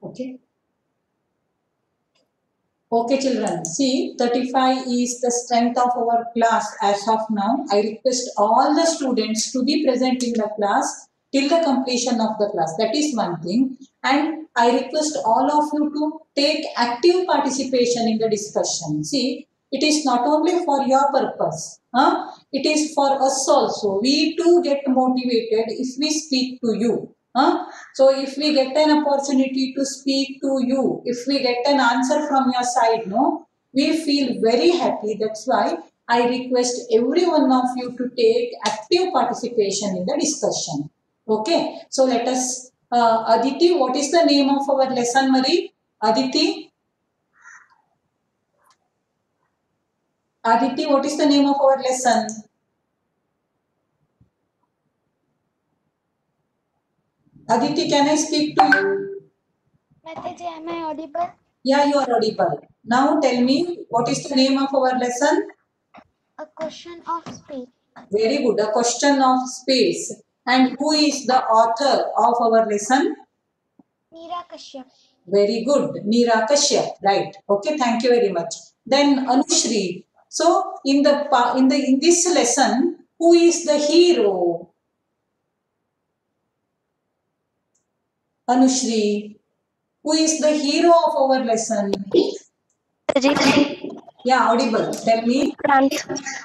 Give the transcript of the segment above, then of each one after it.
Okay. Okay, children. See, 35 is the strength of our class as of now. I request all the students to be present in the class till the completion of the class. That is one thing. And I request all of you to take active participation in the discussion. See, it is not only for your purpose. It is for us also. We too get motivated if we speak to you. So if we get an opportunity to speak to you, if we get an answer from your side, no, we feel very happy. That's why I request every one of you to take active participation in the discussion. Okay. So let us, Aditi, what is the name of our lesson, Marie? Aditi, Aditi, what is the name of our lesson? Aditi, can I speak to you? Mataji, am I audible? Yeah, you are audible. Now tell me, what is the name of our lesson? A question of space. Very good. A question of space. And who is the author of our lesson? Neera Kashyap. Very good. Neera Kashyap. Right. Okay. Thank you very much. Then Anushri. So in this lesson, who is the hero? Anushri. Who is the hero of our lesson? Yeah, audible. Tell me. Vikrant.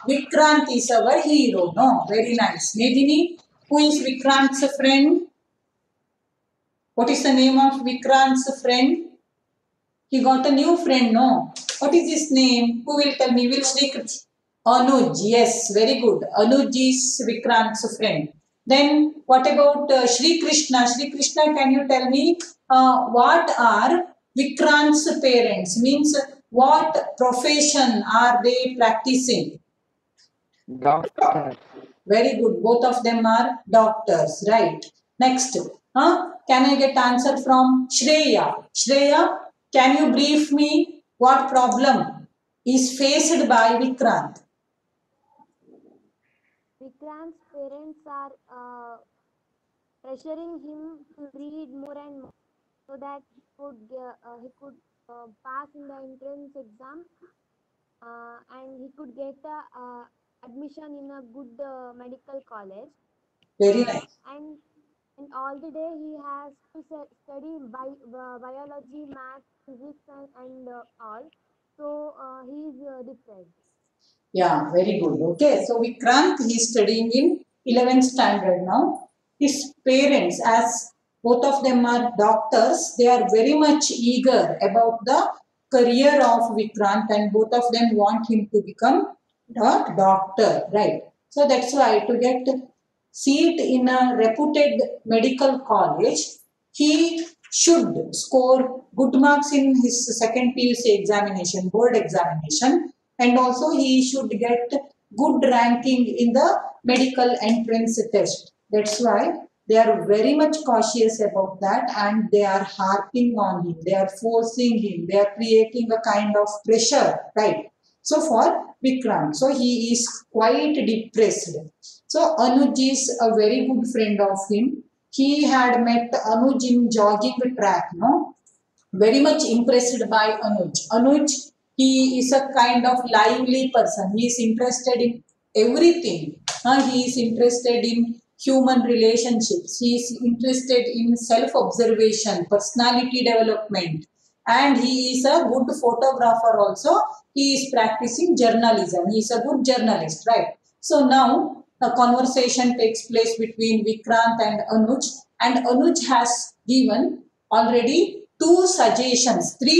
Vikrant is our hero. No, very nice. Medini, who is Vikrant's friend? What is the name of Vikrant's friend? He got a new friend, no? What is his name? Who will tell me? Will Shri Anuj, yes, very good. Anuj is Vikrant's friend. Then what about Shri Krishna? Shri Krishna, can you tell me what are Vikrant's parents? Means what profession are they practicing? Doctor. Very good. Both of them are doctors, right? Next, can I get answer from Shreya? Shreya, can you brief me what problem is faced by Vikrant? Vikrant's parents are pressuring him to read more and more so that he could pass in the entrance exam and he could get admission in a good medical college. Very nice. And all the day he has to study biology, math, physics, and all. So he is depressed. Yeah, very good. Okay, so Vikrant, he is studying in 11th standard now. His parents, as both of them are doctors, they are very much eager about the career of Vikrant and both of them want him to become a doctor, right? So that's why to get seat in a reputed medical college, he should score good marks in his second PUC examination, board examination, and also he should get good ranking in the medical entrance test. That's why they are very much cautious about that and they are harping on him, they are forcing him, they are creating a kind of pressure, right? So for Vikrant, so he is quite depressed. So Anuj is a very good friend of him. He had met Anuj in jogging track, no? Very much impressed by Anuj. Anuj, he is a kind of lively person. He is interested in everything. He is interested in human relationships. He is interested in self-observation, personality development. And he is a good photographer also. He is practicing journalism. He is a good journalist, right? So now a conversation takes place between Vikrant and Anuj has given already three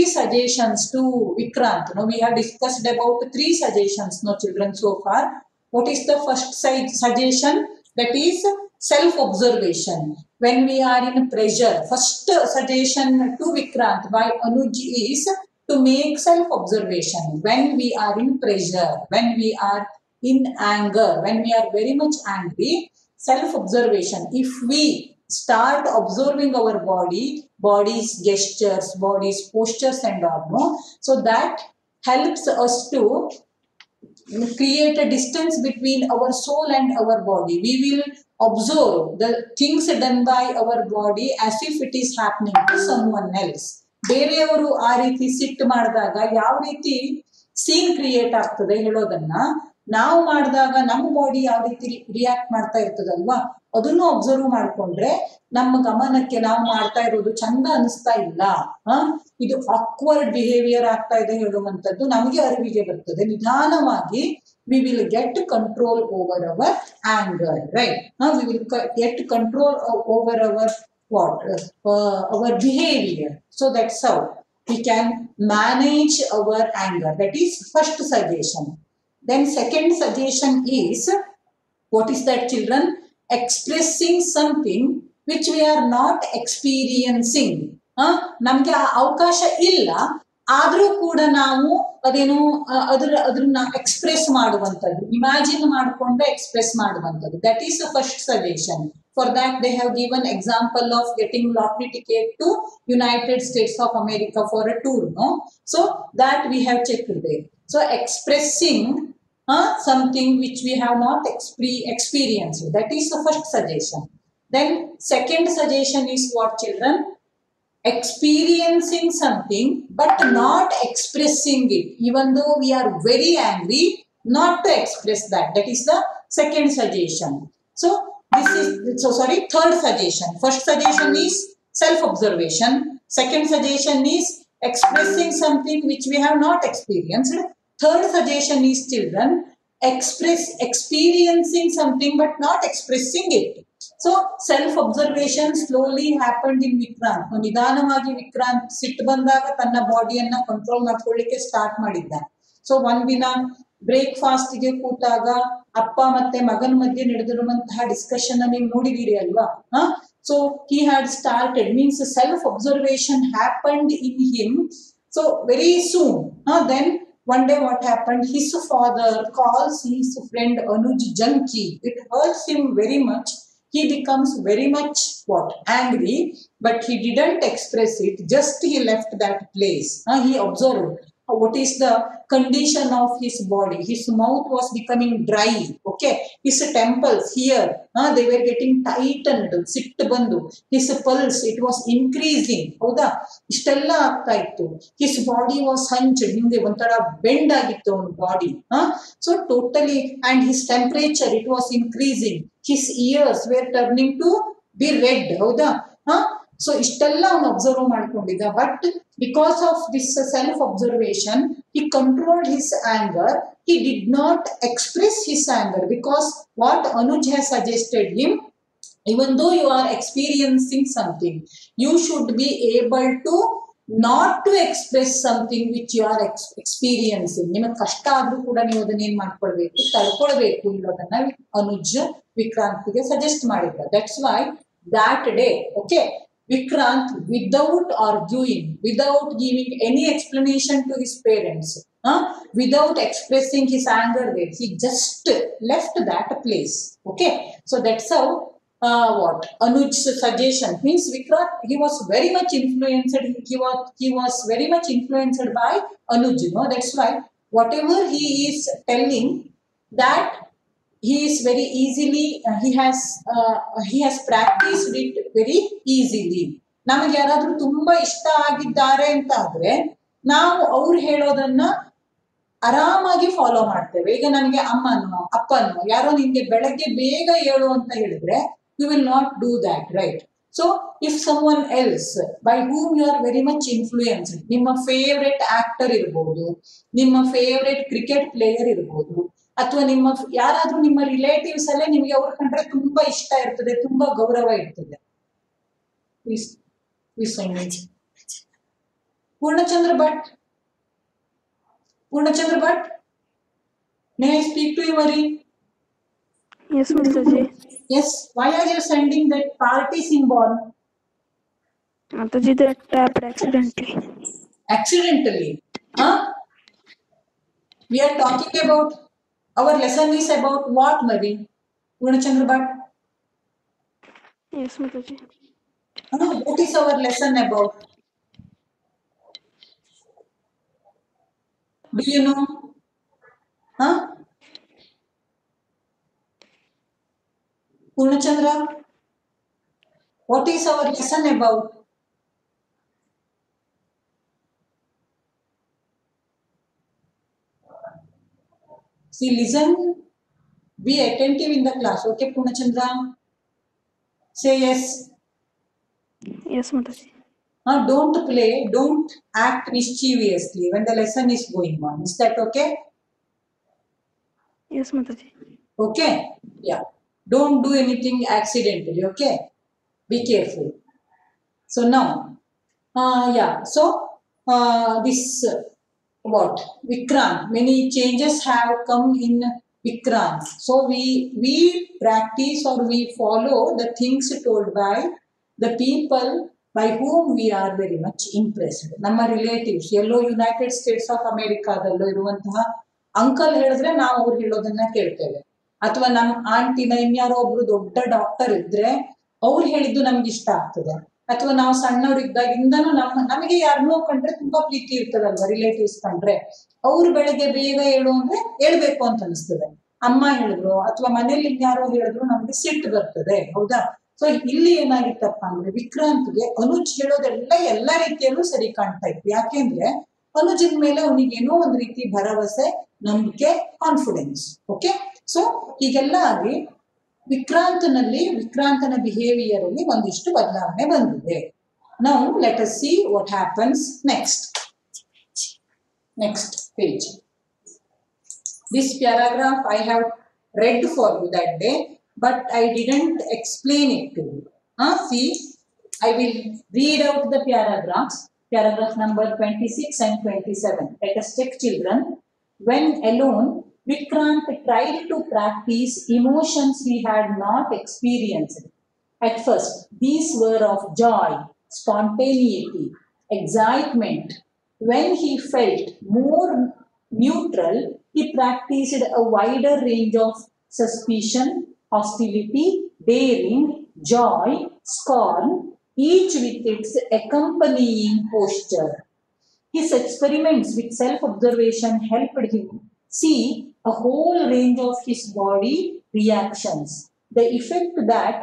suggestions to Vikrant. Now we have discussed about three suggestions, no children, so far. What is the first suggestion? That is self-observation. When we are in pressure, first suggestion to Vikrant by Anuj is to make self-observation. When we are in pressure, when we are in anger, when we are very much angry, self-observation. If we start observing our body's gestures, body's postures and all, no? So that helps us to create a distance between our soul and our body. We will observe the things done by our body as if it is happening to someone else. ಬೇರೆಯವರು ಆ ರೀತಿ ಸಿಟ್ಟು ಮಾಡಿದಾಗ ಯಾವ ರೀತಿ scene create ಆಗ್ತದೆ ಹೇಳೋದನ್ನ ನಾವು ಮಾಡಿದಾಗ ನಮ್ಮ ಬಾಡಿ ಯಾವ ರೀತಿ ರಿಯಾಕ್ಟ್ ಮಾಡ್ತಾ ಇರ್ತದಲ್ವಾ, ಅದನ್ನು ಅಬ್ಸರ್ವ್ ಮಾಡ್ಕೊಂಡ್ರೆ ನಮ್ಮ ಗಮನಕ್ಕೆ ನಾವು ಮಾಡ್ತಾ ಇರೋದು ಚಂದ ಅನಿಸ್ತಾ ಇಲ್ಲ, ಇದು ಆಕ್ವರ್ಡ್ ಬಿಹೇವಿಯರ್ ಆಗ್ತಾ ಇದೆ ಹೇಳುವಂತದ್ದು ನಮಗೆ ಅರಿವಿಗೆ ಬರ್ತದೆ. ನಿಧಾನವಾಗಿ we will get control over our anger, right? We will get control over our what? Our behavior. So that's how we can manage our anger. That is first suggestion. Then second suggestion is, what is that, children? Expressing something which we are not experiencing. ನಮ್ಗೆ ಆ ಅವಕಾಶ ಇಲ್ಲ, ಆದ್ರೂ ಕೂಡ ನಾವು ಅದೇನು ಅದ್ರನ್ನ express ಮಾಡುವಂಥದ್ದು, imagine ಮಾಡಿಕೊಂಡೆ ಎಕ್ಸ್ಪ್ರೆಸ್ ಮಾಡುವಂಥದ್ದು. That is the first suggestion. For that they have given example of getting lottery ticket to United States of America for a tour, no? So that we have checked there. So expressing something which we have not experienced, that is the first suggestion. Then second suggestion is what, children? Experiencing something but not expressing it. Even though we are very angry, not to express that. That is the second suggestion. So this is, third suggestion. First suggestion is self-observation. Second suggestion is expressing something which we have not experienced. Third suggestion is, children, experiencing something but not expressing it. So self-observation slowly happened in Vikrant. ನಿಧಾನವಾಗಿ ವಿಕ್ರಾಂತ್ ಸಿಟ್ಟು ಬಂದಾಗ ತನ್ನ ಬಾಡಿಯನ್ನ control ಮಾಡ್ಕೊಳ್ಳಿಕ್ಕೆ start ಮಾಡಿದ್ದ. So ಒಂದಿನ ಬ್ರೇಕ್ಫಾಸ್ಟ್ಗೆ ಕೂತಾಗ ಅಪ್ಪ ಮತ್ತೆ ಮಗನ ಮಧ್ಯೆ ನಡೆದಿರುವಂತಹ ಡಿಸ್ಕಷನ್ ನೀವು ನೋಡಿದೀರಿ ಅಲ್ವಾ? So he had started, means self-observation happened in him. So very soon, then one day what happened? His father calls his friend Anuj junkie. It hurts him very much. He becomes very much what? Angry, but he didn't express it. Just he left that place. He observed what is the condition of his body. His mouth was becoming dry. Okay, his temples here, they were getting tightened. Sittu bandu. His pulse, it was increasing. ಹೌದಾ? ಇಷ್ಟೆಲ್ಲ ಆಗ್ತಾ ಇತ್ತು. His body was hunched. ಹಿಂದೆ ಒಂಥರ bend ಆಗಿತ್ತು ಅವನ body. So totally, and his temperature, it was increasing. His ears were turning to be red. ಹೌದಾ? So ಇಷ್ಟೆಲ್ಲ ಅವನು ಅಬ್ಸರ್ವ್ ಮಾಡ್ಕೊಂಡಿದ್ದ. But because of this self observation he controlled his anger. He did not express his anger because what Anuj has suggested him, even though you are experiencing something, you should be able to not to express something which you are experiencing. ನಿಮಗೆ ಕಷ್ಟ ಆದ್ರೂ ಕೂಡ ನೀವು ಅದನ್ನ ಏನ್ ಮಾಡ್ಕೊಳ್ಬೇಕು, ತಡ್ಕೊಳ್ಬೇಕು ಇರೋದನ್ನ Anuj ವಿಕ್ರಾಂತ್ಗೆ suggest ಮಾಡಿದ್ದ. That's why that day, okay, Vikrant, without arguing, without giving any explanation to his parents, without expressing his anger there, he just left that place. Okay, so that's how what Anuj's suggestion means. Vikrant, he was very much influenced. He was very much influenced by Anuj. That's why whatever he is telling, that he is very easily, he has practiced it very easily. ನಮಗೆ ಯಾರಾದ್ರೂ ತುಂಬಾ ಇಷ್ಟ ಆಗಿದ್ದಾರೆ ಅಂತ ಆದ್ರೆ ನಾವು ಅವ್ರು ಹೇಳೋದನ್ನ ಆರಾಮಾಗಿ ಫಾಲೋ ಮಾಡ್ತೇವೆ. ಈಗ ನನಗೆ ಅಮ್ಮನೋ ಅಪ್ಪನೋ ಯಾರೋ ನಿನ್ಗೆ ಬೆಳಗ್ಗೆ ಬೇಗ ಹೇಳು ಅಂತ ಹೇಳಿದ್ರೆ you will not do that, right? So if someone else by whom you are very much influenced, ನಿಮ್ಮ ಫೇವ್ರೆಟ್ ಆಕ್ಟರ್ ಇರ್ಬೋದು, ನಿಮ್ಮ ಫೇವ್ರೆಟ್ ಕ್ರಿಕೆಟ್ ಪ್ಲೇಯರ್ ಇರ್ಬೋದು, ಅಥವಾ ನಿಮ್ಮ ಯಾರಾದ್ರೂ ನಿಮ್ಮ ರಿಲೇಟಿವ್ಸ್ ಅಲ್ಲೇ ನಿಮಗೆ ಅವ್ರ ಕಂಡ್ರೆ ತುಂಬಾ ಇಷ್ಟ ಇರ್ತದೆ, ತುಂಬಾ ಗೌರವ ಇರ್ತದೆ. Purnachandra Bhatt, may I speak to you, Mari? Yes, Mataji. Yes, why are you sending that party symbol? Mataji, that tapped accidentally. Accidentally? We are talking about, our lesson is about what, Mari? Purnachandra Bhatt? Yes, Mataji. What is our lesson about? Do you know? Huh? Purnachandra, what is our lesson about? See, listen, be attentive in the class. Okay, Purnachandra? Say yes. Yes, Mataji. Don't play, don't act mischievously when the lesson is going on. Is that okay? Yes, Mataji. Okay? Yeah. Don't do anything accidentally, okay? Be careful. So now, yeah, so this what Vikrant, many changes have come in Vikrant. So we practice or we follow the things told by the people by whom we are very much impressed. ನಮ್ಮ relatives ಎಲ್ಲೋ United States of ಅಮೆರಿಕಾದಲ್ಲೋ ಇರುವಂತಹ uncle ಹೇಳಿದ್ರೆ ನಾವು ಅವ್ರು ಹೇಳೋದನ್ನ ಕೇಳ್ತೇವೆ, ಅಥವಾ ನಮ್ಮ ಆಂಟಿನ ಇನ್ಯಾರೋ ಒಬ್ರು ದೊಡ್ಡ ಡಾಕ್ಟರ್ ಇದ್ರೆ ಅವ್ರು ಹೇಳಿದ್ದು ನಮ್ಗೆ ಇಷ್ಟ ಆಗ್ತದೆ, ಅಥವಾ ನಾವು ಸಣ್ಣವರಿದ್ದಾಗಿಂದನೂ ನಮಗೆ ಯಾರನ್ನೋ ಕಂಡ್ರೆ ತುಂಬಾ ಪ್ರೀತಿ ಇರ್ತದಲ್ವಾ ರಿಲೇಟಿವ್ಸ್ ಕಂಡ್ರೆ, ಅವ್ರು ಬೆಳಗ್ಗೆ ಬೇಗ ಹೇಳು ಅಂದ್ರೆ ಹೇಳ್ಬೇಕು ಅಂತ ಅನಿಸ್ತದೆ. ಅಮ್ಮ ಹೇಳಿದ್ರು ಅಥವಾ ಮನೇಲಿ ಇನ್ಯಾರೋ ಹೇಳಿದ್ರು ನಮ್ಗೆ ಸಿಟ್ಟು ಬರ್ತದೆ, ಹೌದಾ? ಸೊ ಇಲ್ಲಿ ಏನಾಗಿತ್ತಪ್ಪ ಅಂದ್ರೆ ವಿಕ್ರಾಂತ್ಗೆ ಅನುಜ್ ಹೇಳೋದೆಲ್ಲ ಎಲ್ಲ ರೀತಿಯಲ್ಲೂ ಸರಿ ಕಾಣ್ತಾ ಇತ್ತು. ಯಾಕೆಂದ್ರೆ ಅನುಜಿನ ಮೇಲೆ ಅವನಿಗೇನೋ ಒಂದ್ ರೀತಿ ಭರವಸೆ, ನಂಬಿಕೆ, ಕಾನ್ಫಿಡೆನ್ಸ್. ಓಕೆ, ಸೊ ಹೀಗೆಲ್ಲ ಆಗಿ ವಿಕ್ರಾಂತನ ಬಿಹೇವಿಯರ್ ಅಲ್ಲಿ ಒಂದಿಷ್ಟು ಬದಲಾವಣೆ ಬಂದಿದೆ. Now let us see what happens next page. This paragraph I have read for you that day, but I didn't explain it to you. See, I will read out the paragraphs, paragraph number 26 and 27. Let us check, children. When alone, Vikrant tried to practice emotions he had not experienced. At first, these were of joy, spontaneity, excitement. When he felt more neutral, he practiced a wider range of suspicion, hostility, daring, joy, scorn, each with its accompanying posture. His experiments with self-observation helped him see a whole range of his body reactions, the effect that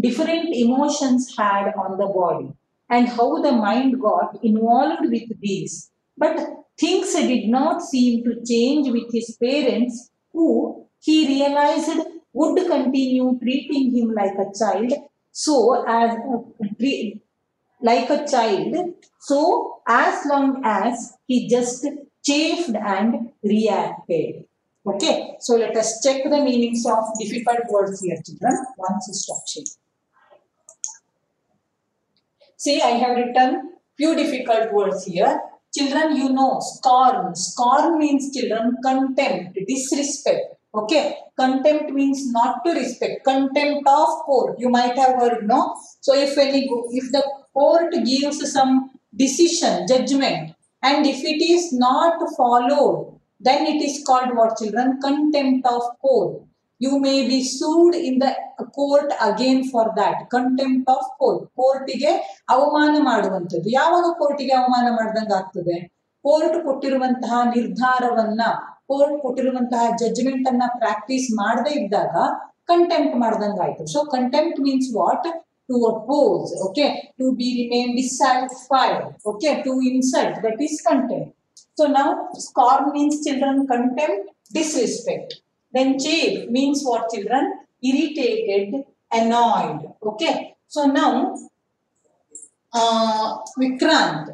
different emotions had on the body, and how the mind got involved with these. But things did not seem to change with his parents, who he realized would continue treating him like a child, so as long as he just chafed and reacted. Okay, so let us check the meanings of difficult words here, children. Once instruction. See, I have written few difficult words here. Children, you know scorn. Scorn means, children, contempt, disrespect. Okay, contempt means not to respect. Contempt of court, you might have heard, no? So if the court gives some decision, judgment, and if it is not followed, then it is called what, children? Contempt of court. You may be sued in the court again for that. Contempt of court. ಕೋರ್ಟಿಗೆ ಅವಮಾನ ಮಾಡುವಂಥದ್ದು. ಯಾವಾಗ ಕೋರ್ಟಿಗೆ ಅವಮಾನ ಮಾಡ್ದಂಗೆ ಆಗ್ತದೆ? Court ಕೊಟ್ಟಿರುವಂತಹ ನಿರ್ಧಾರವನ್ನ, ಕೋರ್ಟ್ ಕೊಟ್ಟಿರುವಂತಹ ಜಡ್ಜ್ಮೆಂಟ್ ಅನ್ನ ಪ್ರಾಕ್ಟೀಸ್ ಮಾಡದೇ ಇದ್ದಾಗ ಕಂಟೆಂಪ್ಟ್ ಮಾಡ್ದಂಗೆ ಆಯ್ತು. So contempt means what? To oppose, okay, to be remain dissatisfied, okay, to insult, that is contempt. So now scorn means, children, contempt, disrespect. Then chafe means what, children? Irritated, annoyed. Okay, so now Vikrant,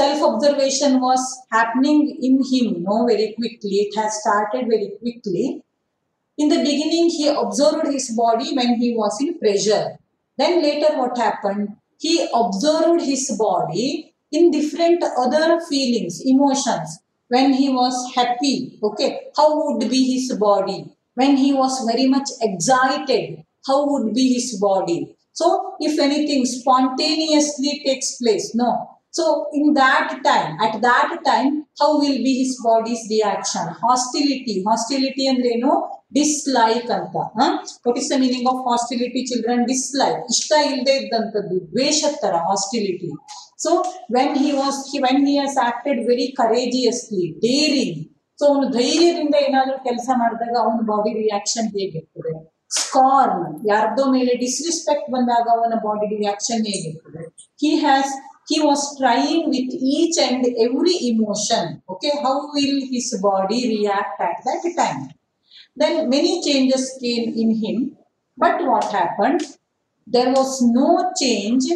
self-observation was happening in him, no, very quickly. It has started very quickly. In the beginning, he observed his body when he was in pressure. Then later what happened? He observed his body in different other feelings, emotions. When he was happy, okay, how would be his body? When he was very much excited, how would be his body? So if anything spontaneously takes place, no. So in that time, at that time, how will be his body's reaction? Hostility. Hostility and dislike anta. What is the meaning of hostility, children? Dislike. Ishta ilde iddantaddu, dveshad tara hostility. So when he has acted very courageously, daring. So so ಅವನು ಧೈರ್ಯದಿಂದ ಏನಾದ್ರೂ ಕೆಲಸ ಮಾಡಿದಾಗ ಅವನ body reaction ಹೇಗಿರ್ತದೆ, ಸ್ಕಾರ್ನ್ ಯಾರ್ದೋ ಮೇಲೆ disrespect ಬಂದಾಗ ಅವನ ಬಾಡಿ ರಿಯಾಕ್ಷನ್ ಹೇಗಿರ್ತದೆ. He was trying with each and every emotion. Okay, how will his body react at that time? Then many changes came in him, but what happened? There was no change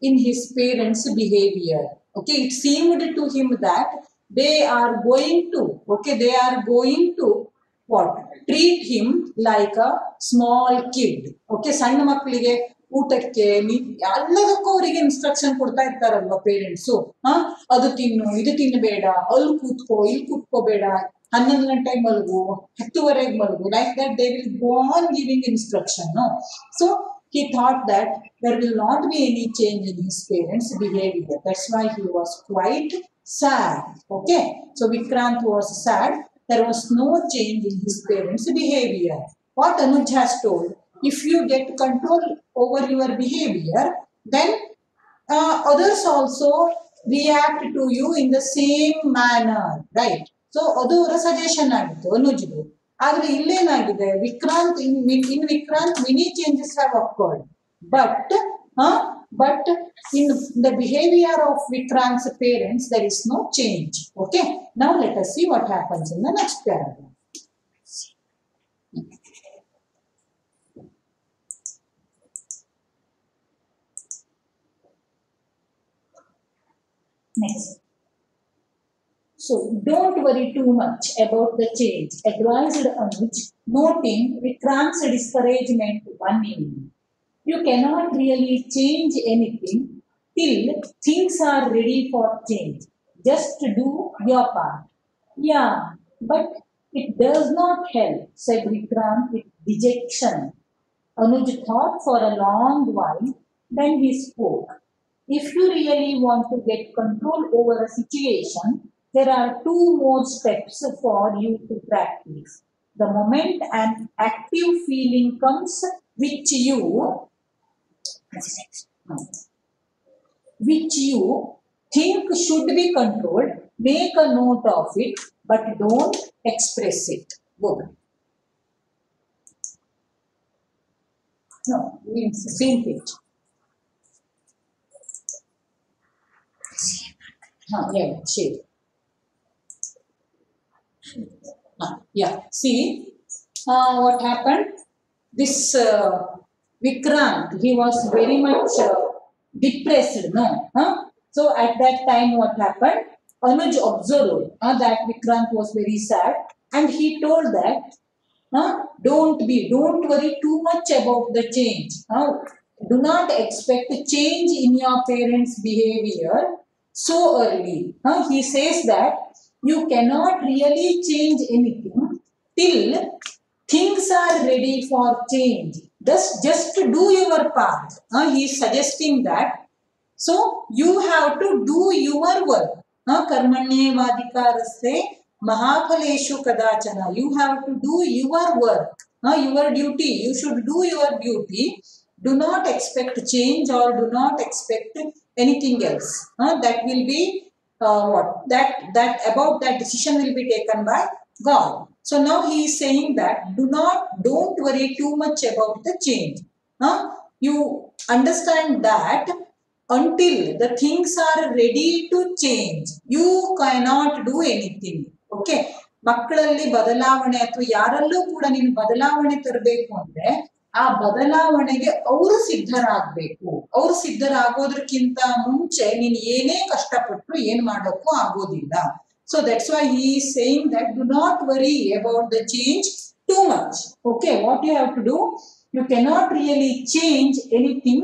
in his parents' behavior. Okay, it seemed to him that they are going to what? Treat him like a small kid. Okay, ಸಣ್ಣ ಮಕ್ಕಳಿಗೆ ಊಟಕ್ಕೆ ಎಲ್ಲದಕ್ಕೂ ಅವರಿಗೆ instruction ಕೊಡ್ತಾ ಇರ್ತಾರಲ್ವಾ parents. ಅದು ತಿನ್ನು, ಇದು ತಿನ್ನಬೇಡ, ಅಲ್ಲಿ ಕೂತ್ಕೋ, ಇಲ್ಲಿ ಕೂತ್ಕೋಬೇಡ, 11 ಗಂಟೆ ಮಲಗು, 10:30 ಮಲಗು, like that they will go on giving instruction. So he thought that there will not be any change in his parents' behavior. That's why he was quite sad. Okay, so Vikrant was sad. There was no change in his parents' behavior. What Anuj has told, if you get control over your behavior, then others also react to you in the same manner, right? So ಅದು ಅವರ suggestion ಆಗಿತ್ತು ಅನುಜ್ದು. ಆದ್ರೆ ಇಲ್ಲೇನಾಗಿದೆ, Vikrant in Vikrant many changes have occurred, but in the behavior of Vikrant's parents there is no change. Okay, now let us see what happens in the next paragraph. Next. So don't worry too much about the change, advised Anuj, noting Vikrant's discouragement one evening. You cannot really change anything till things are ready for change. Just do your part. Yeah, but it does not help, said Vikrant with dejection. Anuj thought for a long while, then he spoke. If you really want to get control over a situation, there are 2 more steps for you to practice. The moment an active feeling comes which you think should be controlled, make a note of it, but don't express it. Good. No, it's the same page. Yeah, shade. Yeah, see what happened? This Vikrant, he was very much depressed, no? So at that time what happened? Anuj observed that Vikrant was very sad, and he told that don't worry too much about the change. Do not expect change in your parents' behavior so early. He says that you cannot really change anything till things are ready for change. Just do your part. He is suggesting that. So you have to do your work. Karmanyevadikaraste mahaphaleshu kadachana. You have to do your work. Your duty. You should do your duty. Do not expect change or do not expect anything else. That will be about that decision will be taken by God. So now he is saying that don't worry too much about the change. You understand that until the things are ready to change, you cannot do anything. Okay, ಮಕ್ಕಳಲ್ಲಿ ಬದಲಾವಣೆ ಅಥವಾ ಯಾರಲ್ಲೂ ಕೂಡ ನೀನು ಬದಲಾವಣೆ ತರಬೇಕು ಅಂದ್ರೆ ಆ ಬದಲಾವಣೆಗೆ ಅವರು ಸಿದ್ಧರಾಗಬೇಕು. ಅವರು ಸಿದ್ಧರಾಗೋದಕ್ಕಿಂತ ಮುಂಚೆ ನೀನು ಏನೇ ಕಷ್ಟಪಟ್ಟರು ಏನ್ ಮಾಡೋಕ್ಕೂ ಆಗೋದಿಲ್ಲ. So that's why he is saying that do not worry about the change too much. Okay, what you have to do, you cannot really change anything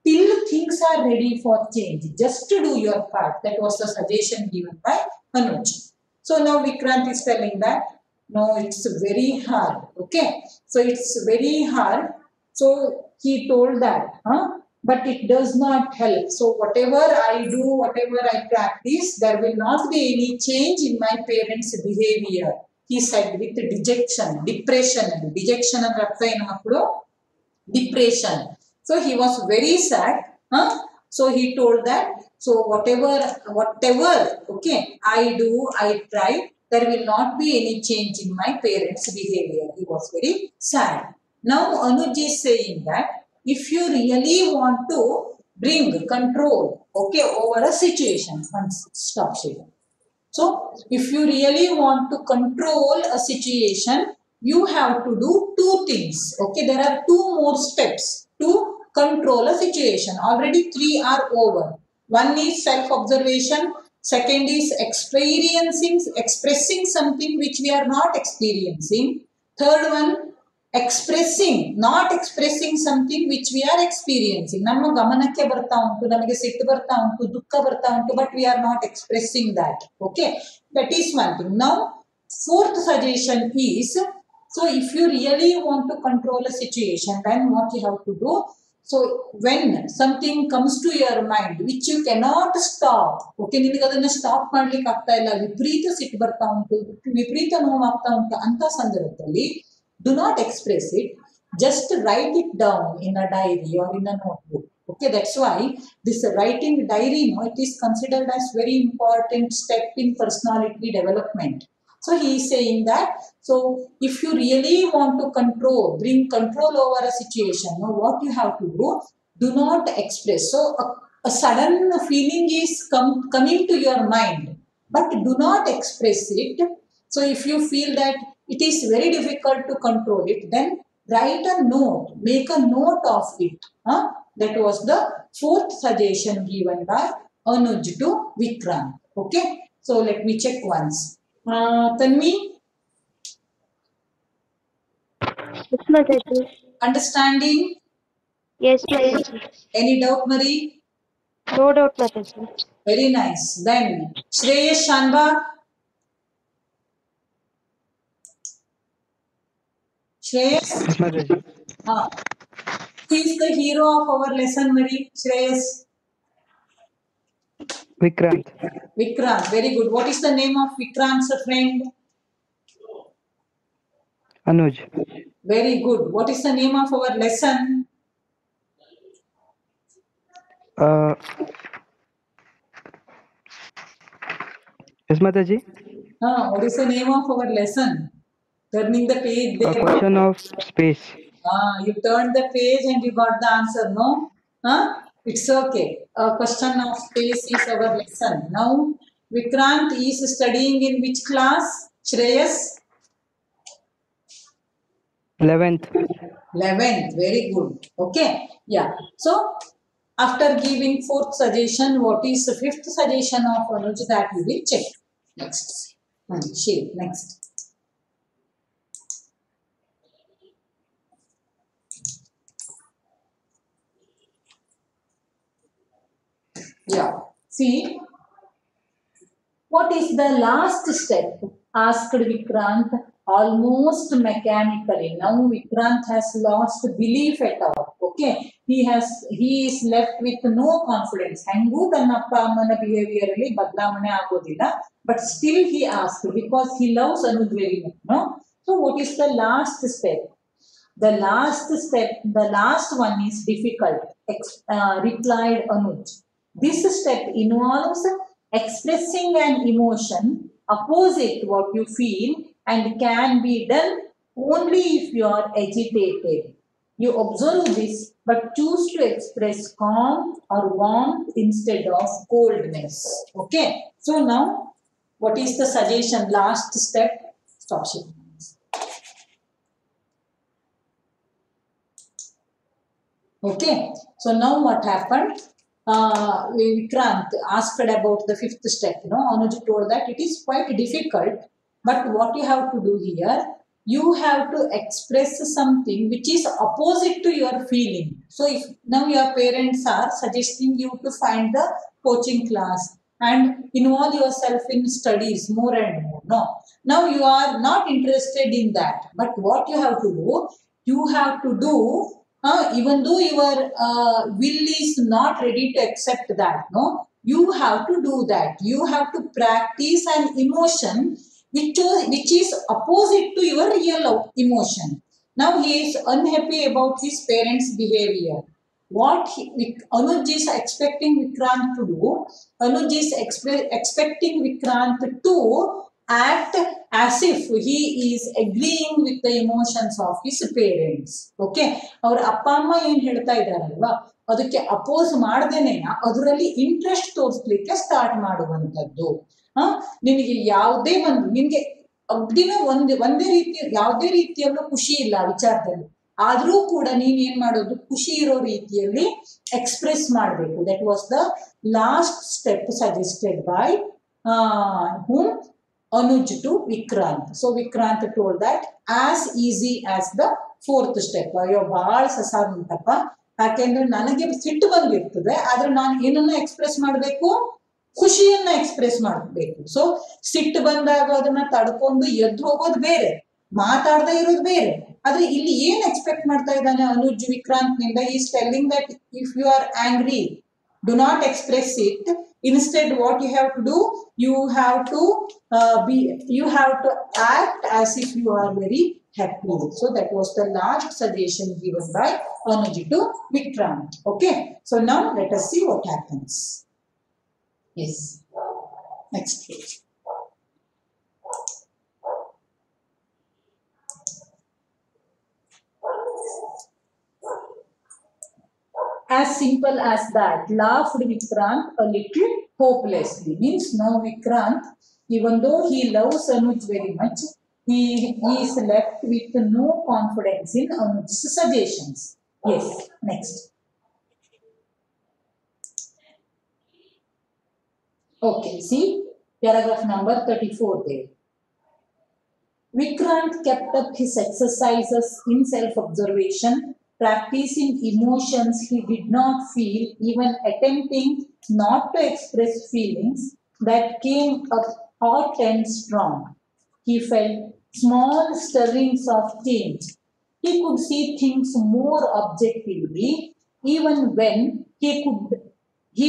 till things are ready for change. Just to do your part. That was the suggestion given by Anuj. So now Vikrant is telling that no, it's very hard. Okay, so it's very hard. So he told that, but it does not help. So whatever I do, whatever I practice, there will not be any change in my parents' behavior. He said with dejection, depression. Dejection and depression. So he was very sad. So he told that, so whatever, okay, I do, I try, there will not be any change in my parents' behavior. He was very sad. Now Anuj is saying that if you really want to bring control, okay, over a situation, stop here. So, if you really want to control a situation, you have to do two things. Okay, there are two more steps to control a situation. Already three are over. One is self-observation. Second is expressing something which we are not experiencing. Third one, not expressing something which we are experiencing. ನಮ್ಮ ಗಮನಕ್ಕೆ ಬರ್ತಾ ಉಂಟು, ನಮಗೆ ಸಿಟ್ಟು ಬರ್ತಾ ಉಂಟು, ದುಃಖ ಬರ್ತಾ ಉಂಟು, but we are not expressing that. Okay, that is one thing. Now, fourth suggestion is, so if you really want to control a situation, then what you have to do? So when something comes to your mind which you cannot stop, okay, ನಿಮಗೆ ಅದನ್ನ stop ಮಾಡ್ಲಿಕ್ಕೆ ಆಗ್ತಾ ಇಲ್ಲ, ವಿಪರೀತ ಸಿಟ್ಟು ಬರ್ತಾ ಉಂಟು, ವಿಪರೀತ ನೋವಾಗ್ತಾ ಉಂಟು ಅಂತ ಸಂದರ್ಭದಲ್ಲಿ, do not express it, just write it down in a diary or in a notebook. Okay, that's why this writing diary, it is considered as very important step in personality development. So he is saying that, so if you really want to bring control over a situation, what you have to do not express. So a sudden feeling is coming to your mind, but do not express it. So if you feel that it is very difficult to control it, then write a note, make a note of it. That was the fourth suggestion given by Anuj to Vikrant. Okay, so let me check once. Tanvi, Yes, Mataji. understanding? Yes, Mataji. Any doubt, Marie? No doubt, Mataji. Very nice. Then Shreyash Shanbag. Shreyas? Yes, Mataji. He is the hero of our lesson, Marie. Shreyas. Vikrant. Vikrant, very good. What is the name of Vikrant's friend? Anuj. Very good. What is the name of our lesson? Yes, Mataji. What is the name of our lesson? Turning the page A there. question of space. You turned the page and you got the answer, no? It's okay. A question of space is our lesson. Now, Vikrant is studying in which class? Shreyas? 11th. 11th. Very good. Okay. Yeah. So, after giving fourth suggestion, what is the fifth suggestion of Anuj, that we will check. Next. Share. Next. Yeah. See, what is the last step? Asked Vikrant almost mechanically. Now Vikrant has lost belief at all. Okay. He is left with no confidence. Hangu tannappa ammana behavior alli badlamane agodilla. But still he asked because he loves Anuj very much. No? So what is the last step? The last one is difficult, replied Anuj. This step involves expressing an emotion opposite what you feel and can be done only if you are agitated. You observe this but choose to express calm or warmth instead of coldness. Okay. So now, what is the suggestion? Last step. Stop sharing. Okay. So now what happened? Vikrant asked about the fifth step. Anuj told that it is quite difficult, but what you have to do here, you have to express something which is opposite to your feeling. So if now your parents are suggesting you to find the coaching class and involve yourself in studies more and more. No. Now you are not interested in that, but what you have to do, even though your will is not ready to accept that, no, you have to do that. You have to practice an emotion which is opposite to your real emotion. Now he is unhappy about his parents' behavior. What Anuj is expecting Vikrant to do, Anuj is expecting Vikrant to act as if he is agreeing with the emotions of his parents. Okay, ಅವ್ರ ಅಪ್ಪ ಅಮ್ಮ ಏನ್ ಹೇಳ್ತಾ ಇದಾರಲ್ವಾ ಅದಕ್ಕೆ oppose ಮಾಡ್ದೇನೆ ಅದರಲ್ಲಿ interest ತೋರಿಸ್ಲಿಕ್ಕೆ start ಮಾಡುವಂತದ್ದು. ನಿನಗೆ ಯಾವುದೇ ಒಂದು ನಿನ್ಗೆ ಅಗ್ದಿನ ಒಂದೇ ರೀತಿ ಯಾವುದೇ ರೀತಿಯಲ್ಲೂ ಖುಷಿ ಇಲ್ಲ ವಿಚಾರದಲ್ಲಿ, ಆದ್ರೂ ಕೂಡ ನೀನ್ ಏನ್ ಮಾಡೋದು ಖುಷಿ ಇರೋ ರೀತಿಯಲ್ಲಿ ಎಕ್ಸ್ಪ್ರೆಸ್ ಮಾಡಬೇಕು. That was the last step suggested by whom? Anuj to Vikrant. So Vikrant told that as easy as the fourth step. ಅಯ್ಯೋ ಬಹಳ ಸಸಾರ ಉಂಟಪ್ಪ, ಯಾಕೆಂದ್ರೆ ನನಗೆ ಸಿಟ್ಟು ಬಂದಿರ್ತದೆ, ಆದ್ರೆ ನಾನು ಏನನ್ನ ಎಕ್ಸ್ಪ್ರೆಸ್ ಮಾಡಬೇಕು, ಖುಷಿಯನ್ನ ಎಕ್ಸ್ಪ್ರೆಸ್ ಮಾಡಬೇಕು. ಸೊ ಸಿಟ್ಟು ಬಂದಾಗ ಅದನ್ನ ತಡ್ಕೊಂಡು ಎದ್ದು ಹೋಗೋದು ಬೇರೆ, ಮಾತಾಡದೆ ಇರೋದು ಬೇರೆ. ಆದ್ರೆ ಇಲ್ಲಿ ಏನ್ ಎಕ್ಸ್ಪೆಕ್ಟ್ ಮಾಡ್ತಾ ಇದ್ದಾನೆ ಅನುಜ್ ವಿಕ್ರಾಂತ್ ನಿಂದ? Is telling that if you are angry, do not express it. Instead, what you have to do, you have to act as if you are very happy. So that was the last suggestion given by Anuj to Vikrant. Okay, so now let us see what happens. Yes, next page. As simple as that, laughed Vikrant a little hopelessly. Means now Vikrant, even though he loves Anuj very much, he is left with no confidence in Anuj's suggestions. Yes, next. Okay, see paragraph number 34 there. Vikrant kept up his exercises in self-observation, practicing emotions he did not feel, even attempting not to express feelings that came up hot and strong. He felt small stirrings of change. He could see things more objectively, even when he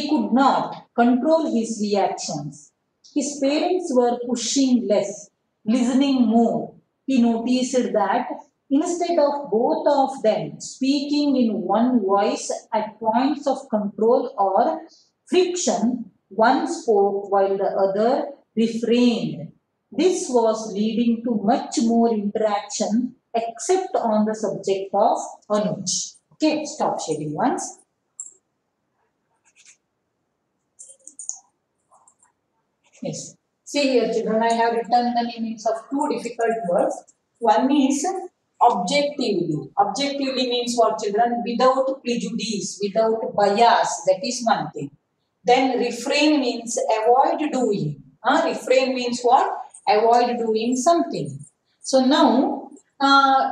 could not control his reactions. His parents were pushing less, listening more. He noticed that instead of both of them speaking in one voice at points of control or friction, one spoke while the other refrained. This was leading to much more interaction except on the subject of Anuj. Okay, stop sharing once. Yes. See here children, I have written the meanings of two difficult words. One is objectively. Objectively means what children? Without prejudice, without bias. That is one thing. Then refrain means avoid doing. Refrain means what? Avoid doing something. So now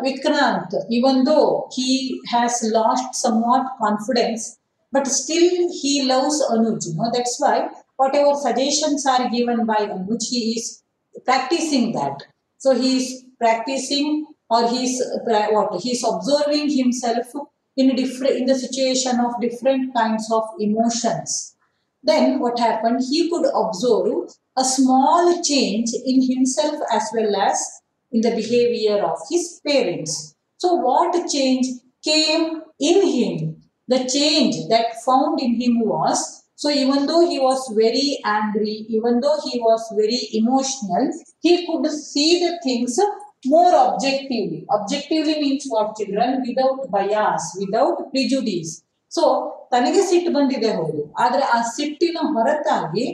Vikrant, even though he has lost somewhat confidence, but still he loves Anuj. That's why whatever suggestions are given by Anuj, he is practicing that. So he is practicing, or he's observing himself in the situation of different kinds of emotions. Then what happened? He could observe a small change in himself as well as in the behavior of his parents. So what change came in him? The change that found in him was, so even though he was very angry, even though he was very emotional, he could see the things more objectively. Objectively means what children? Without bias, without prejudice. So ತನಗೆ ಸಿಟ್ಟು ಬಂದಿದೆ ಹೌದು, ಆದ್ರೆ ಆ ಸಿಟ್ಟಿನ ಹೊರತಾಗಿ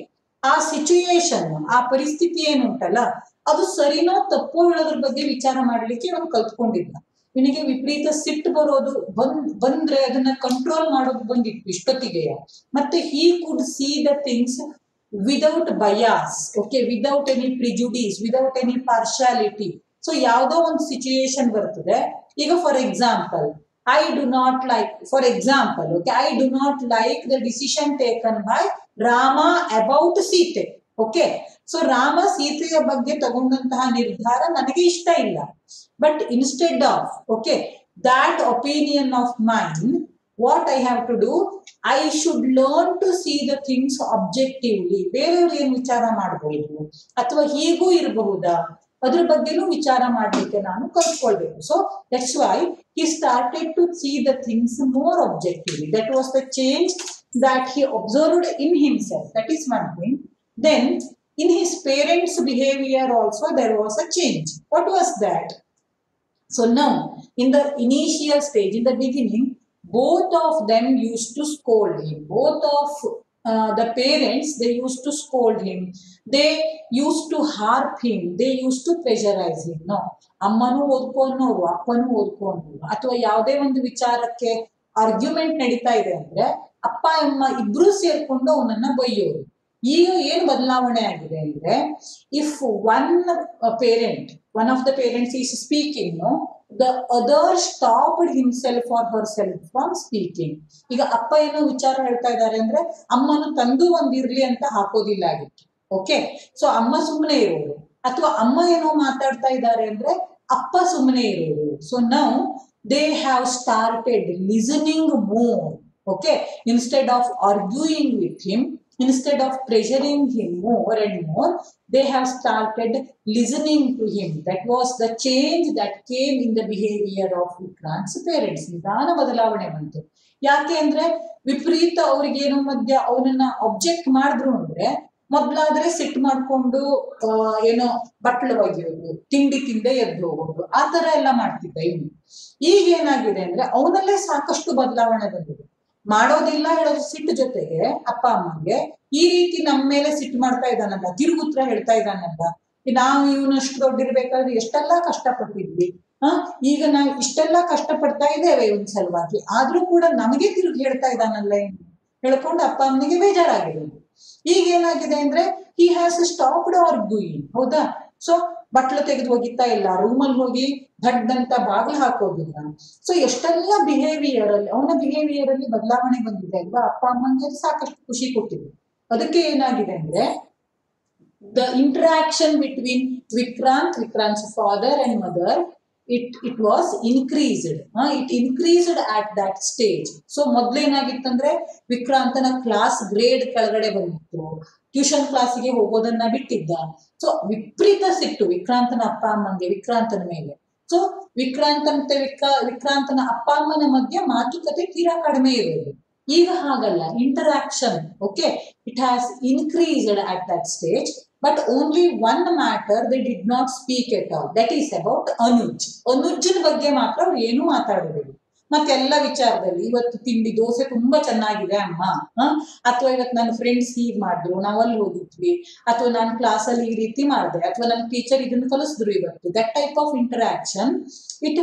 ಆ situation, ಆ ಪರಿಸ್ಥಿತಿ ಏನುಂಟಲ್ಲ ಅದು ಸರಿನೋ ತಪ್ಪೋ ಹೇಳೋದ್ರ ಬಗ್ಗೆ ವಿಚಾರ ಮಾಡ್ಲಿಕ್ಕೆ ಅವನು ಕಲ್ತ್ಕೊಂಡಿದ್ದ. ಇವನಿಗೆ ವಿಪರೀತ ಸಿಟ್ಟು ಬರೋದು ಬಂದ್ರೆ ಅದನ್ನ ಕಂಟ್ರೋಲ್ ಮಾಡೋದು ಬಂದಿತ್ತು ಇಷ್ಟೊತ್ತಿಗೆ. ಮತ್ತೆ he could see the things without bias, okay, without any prejudice, without any partiality. So ಯಾವುದೋ ಒಂದು ಸಿಚುಯೇಷನ್ ಬರ್ತದೆ, ಈಗ for example I do not like, for example, okay, I do not like the decision taken by Rama about Sita. Okay, so Rama ಸೀತೆಯ ಬಗ್ಗೆ ತಗೊಂಡಂತಹ ನಿರ್ಧಾರ ನನಗೆ ಇಷ್ಟ ಇಲ್ಲ. But instead of, okay, that opinion of mine, what I have to do, I should learn to see the things objectively. ಬೇರೆಯವರು ಏನು ವಿಚಾರ ಮಾಡಬಹುದು ಅಥವಾ ಹೀಗೂ ಇರಬಹುದಾ ಅದ್ರ ಬಗ್ಗೆನೂ ವಿಚಾರ ಮಾಡ್ಲಿಕ್ಕೆ ನಾನು ಕಲ್ತ್ಕೊಳ್ಬೇಕು. So that's why he started to see the things more objectively. That was the change that he observed in himself. That is one thing. Then In his parents' behavior also there was a change. What was that? So now, in the initial stage, in the beginning, both of them used to scold him. Both of the parents, they used to scold him. They used to harp him. They used to pressurize him. No, ಅಮ್ಮನೂ ಓದ್ಕೊಂಡೋರು, ಅಪ್ಪನೂ ಓದ್ಕೊಂಡ್ರು, ಅಥವಾ ಯಾವುದೇ ಒಂದು ವಿಚಾರಕ್ಕೆ argument ನಡೀತಾ ಇದೆ ಅಂದ್ರೆ ಅಪ್ಪ ಅಮ್ಮ ಇಬ್ರು ಸೇರ್ಕೊಂಡು ಅವನನ್ನ ಬೈಯೋರು. ಈಗ ಏನ್ ಬದಲಾವಣೆ ಆಗಿದೆ ಅಂದ್ರೆ, if one of the parents is speaking, no, the other stopped himself or herself from speaking. ಈಗ ಅಪ್ಪ ಏನೋ ವಿಚಾರ ಹೇಳ್ತಾ ಇದ್ದಾರೆ ಅಂದ್ರೆ ಅಮ್ಮನು ತಂದು ಒಂದಿರ್ಲಿ ಅಂತ ಹಾಕೋದಿಲ್ಲ ಆಗಿತ್ತು. ಓಕೆ, ಸೊ ಅಮ್ಮ ಸುಮ್ಮನೆ ಇರೋರು, ಅಥವಾ ಅಮ್ಮ ಏನೋ ಮಾತಾಡ್ತಾ ಇದ್ದಾರೆ ಅಂದ್ರೆ ಅಪ್ಪ ಸುಮ್ಮನೆ ಇರೋರು. So now they have started listening more. Okay, instead of arguing with him, instead of pressuring him more and more, they have started listening to him. That was the change that came in the behavior of Vikrant's parents. ನಿಧಾನ ಬದಲಾವಣೆ ಬಂತು. ಯಾಕೆ ಅಂದ್ರೆ ವಿಪರೀತ ಅವ್ರಿಗೇನು ಮಧ್ಯ ಅವನನ್ನ object ಮಾಡಿದ್ರು ಅಂದ್ರೆ, ಮೊದ್ಲಾದ್ರೆ ಸಿಟ್ಟು ಮಾಡ್ಕೊಂಡು ಏನೋ ಬಟ್ಲು ಒಗೆಯೋದು, ತಿಂಡಿ ತಿಂದೆ ಎದ್ದು ಹೋಗೋದು, ಆ ತರ ಎಲ್ಲ ಮಾಡ್ತಿದ್ದ ಇವನು. ಈಗ ಏನಾಗಿದೆ ಅಂದ್ರೆ ಅವನಲ್ಲೇ ಸಾಕಷ್ಟು ಬದಲಾವಣೆ ಬಂದಿದೆ. ಮಾಡೋದಿಲ್ಲ ಹೇಳೋದು ಸಿಟ್ಟು ಜೊತೆಗೆ ಅಪ್ಪ ಅಮ್ಮಂಗೆ ಈ ರೀತಿ ನಮ್ಮ ಮೇಲೆ ಸಿಟ್ಟು ಮಾಡ್ತಾ ಇದ್ದಾನಲ್ಲ, ತಿರುಗುತ್ರ ಹೇಳ್ತಾ ಇದ್ದಾನಲ್ಲ, ನಾವು ಇವನಷ್ಟು ದೊಡ್ಡಿರ್ಬೇಕಾದ್ರೆ ಎಷ್ಟೆಲ್ಲಾ ಕಷ್ಟಪಟ್ಟಿದ್ವಿ, ಈಗ ನಾವು ಇಷ್ಟೆಲ್ಲ ಕಷ್ಟಪಡ್ತಾ ಇದ್ದೇವೆ ಇವನ್ ಸಲುವಾಗಿ, ಆದ್ರೂ ಕೂಡ ನಮಗೆ ತಿರುಗಿ ಹೇಳ್ತಾ ಇದ್ದಾನಲ್ಲ ಹೇಳ್ಕೊಂಡು ಅಪ್ಪ ಅಮ್ಮನಿಗೆ ಬೇಜಾರಾಗಿರೋದು. ಈಗ ಏನಾಗಿದೆ ಅಂದ್ರೆ ಹಿ ಹ್ಯಾಸ್ ಸ್ಟಾಪ್ಡ್ ಆರ್ಗ್ಯೂಯಿಂಗ್. ಹೌದಾ? ಸೊ ಬಟ್ಲು ತೆಗೆದು ಹೋಗಿತ್ತಾ ಇಲ್ಲ, ರೂಮಲ್ಲಿ ಹೋಗಿ ದಡ್ಡಂತ ಬಾಗಿಲು ಹಾಕೋದಿಲ್ಲ. ಸೊ ಎಷ್ಟೆಲ್ಲ ಬಿಹೇವಿಯರ್ ಅಲ್ಲಿ, ಅವನ ಬಿಹೇವಿಯರ್ ಅಲ್ಲಿ ಬದಲಾವಣೆ ಬಂದಿದೆ ಅಲ್ವಾ, ಅಪ್ಪ ಅಮ್ಮಂಗೆ ಸಾಕಷ್ಟು ಖುಷಿ ಕೊಟ್ಟಿದೆ. ಅದಕ್ಕೆ ಏನಾಗಿದೆ ಅಂದ್ರೆ the interaction between Vikrant's father and mother, it was increased. It increased at that stage. So ಮೊದ್ಲೇನಾಗಿತ್ತಂದ್ರೆ ವಿಕ್ರಾಂತನ ಕ್ಲಾಸ್ ಗ್ರೇಡ್ ಕೆಳಗಡೆ ಬಂದಿತ್ತು, ಟ್ಯೂಷನ್ ಕ್ಲಾಸಿಗೆ ಹೋಗೋದನ್ನ ಬಿಟ್ಟಿದ್ದ. ಸೊ ವಿಪರೀತ ಸಿಟ್ಟು ವಿಕ್ರಾಂತನ ಅಪ್ಪ ಅಮ್ಮಂಗೆ ವಿಕ್ರಾಂತನ ಮೇಲೆ. ಸೊ ವಿಕ್ರಾಂತನ ಅಪ್ಪ ಅಮ್ಮನ ಮಧ್ಯೆ ಮಾತುಕತೆ ತೀರಾ ಕಡಿಮೆ ಇರೋದು. ಈಗ ಹಾಗಲ್ಲ, interaction, okay, it has increased at that stage. But only one matter they did not speak at all. That is about Anuj. ಅನುಜ್ನ ಬಗ್ಗೆ ಮಾತ್ರ ಅವ್ರು ಏನು ಮಾತಾಡೋದಿಲ್ಲ. ಮತ್ತೆಲ್ಲ ವಿಚಾರದಲ್ಲಿ ಇವತ್ತು ತಿಂಡಿ ದೋಸೆ ತುಂಬಾ ಚೆನ್ನಾಗಿದೆ ಅಮ್ಮ, ಅಥವಾ ಇವತ್ತು ನನ್ನ ಫ್ರೆಂಡ್ಸ್ ಹೀಗ್ ಮಾಡಿದ್ರು, ನಾವಲ್ಲಿ ಹೋಗಿದ್ವಿ, ಅಥವಾ ನಾನು ಕ್ಲಾಸಲ್ಲಿ ಈ ರೀತಿ ಮಾಡಿದೆ, ಅಥವಾ ನನ್ನ ಟೀಚರ್ ಇದನ್ನು ಕಲಿಸಿದ್ರು ಇವತ್ತು. That type of interaction it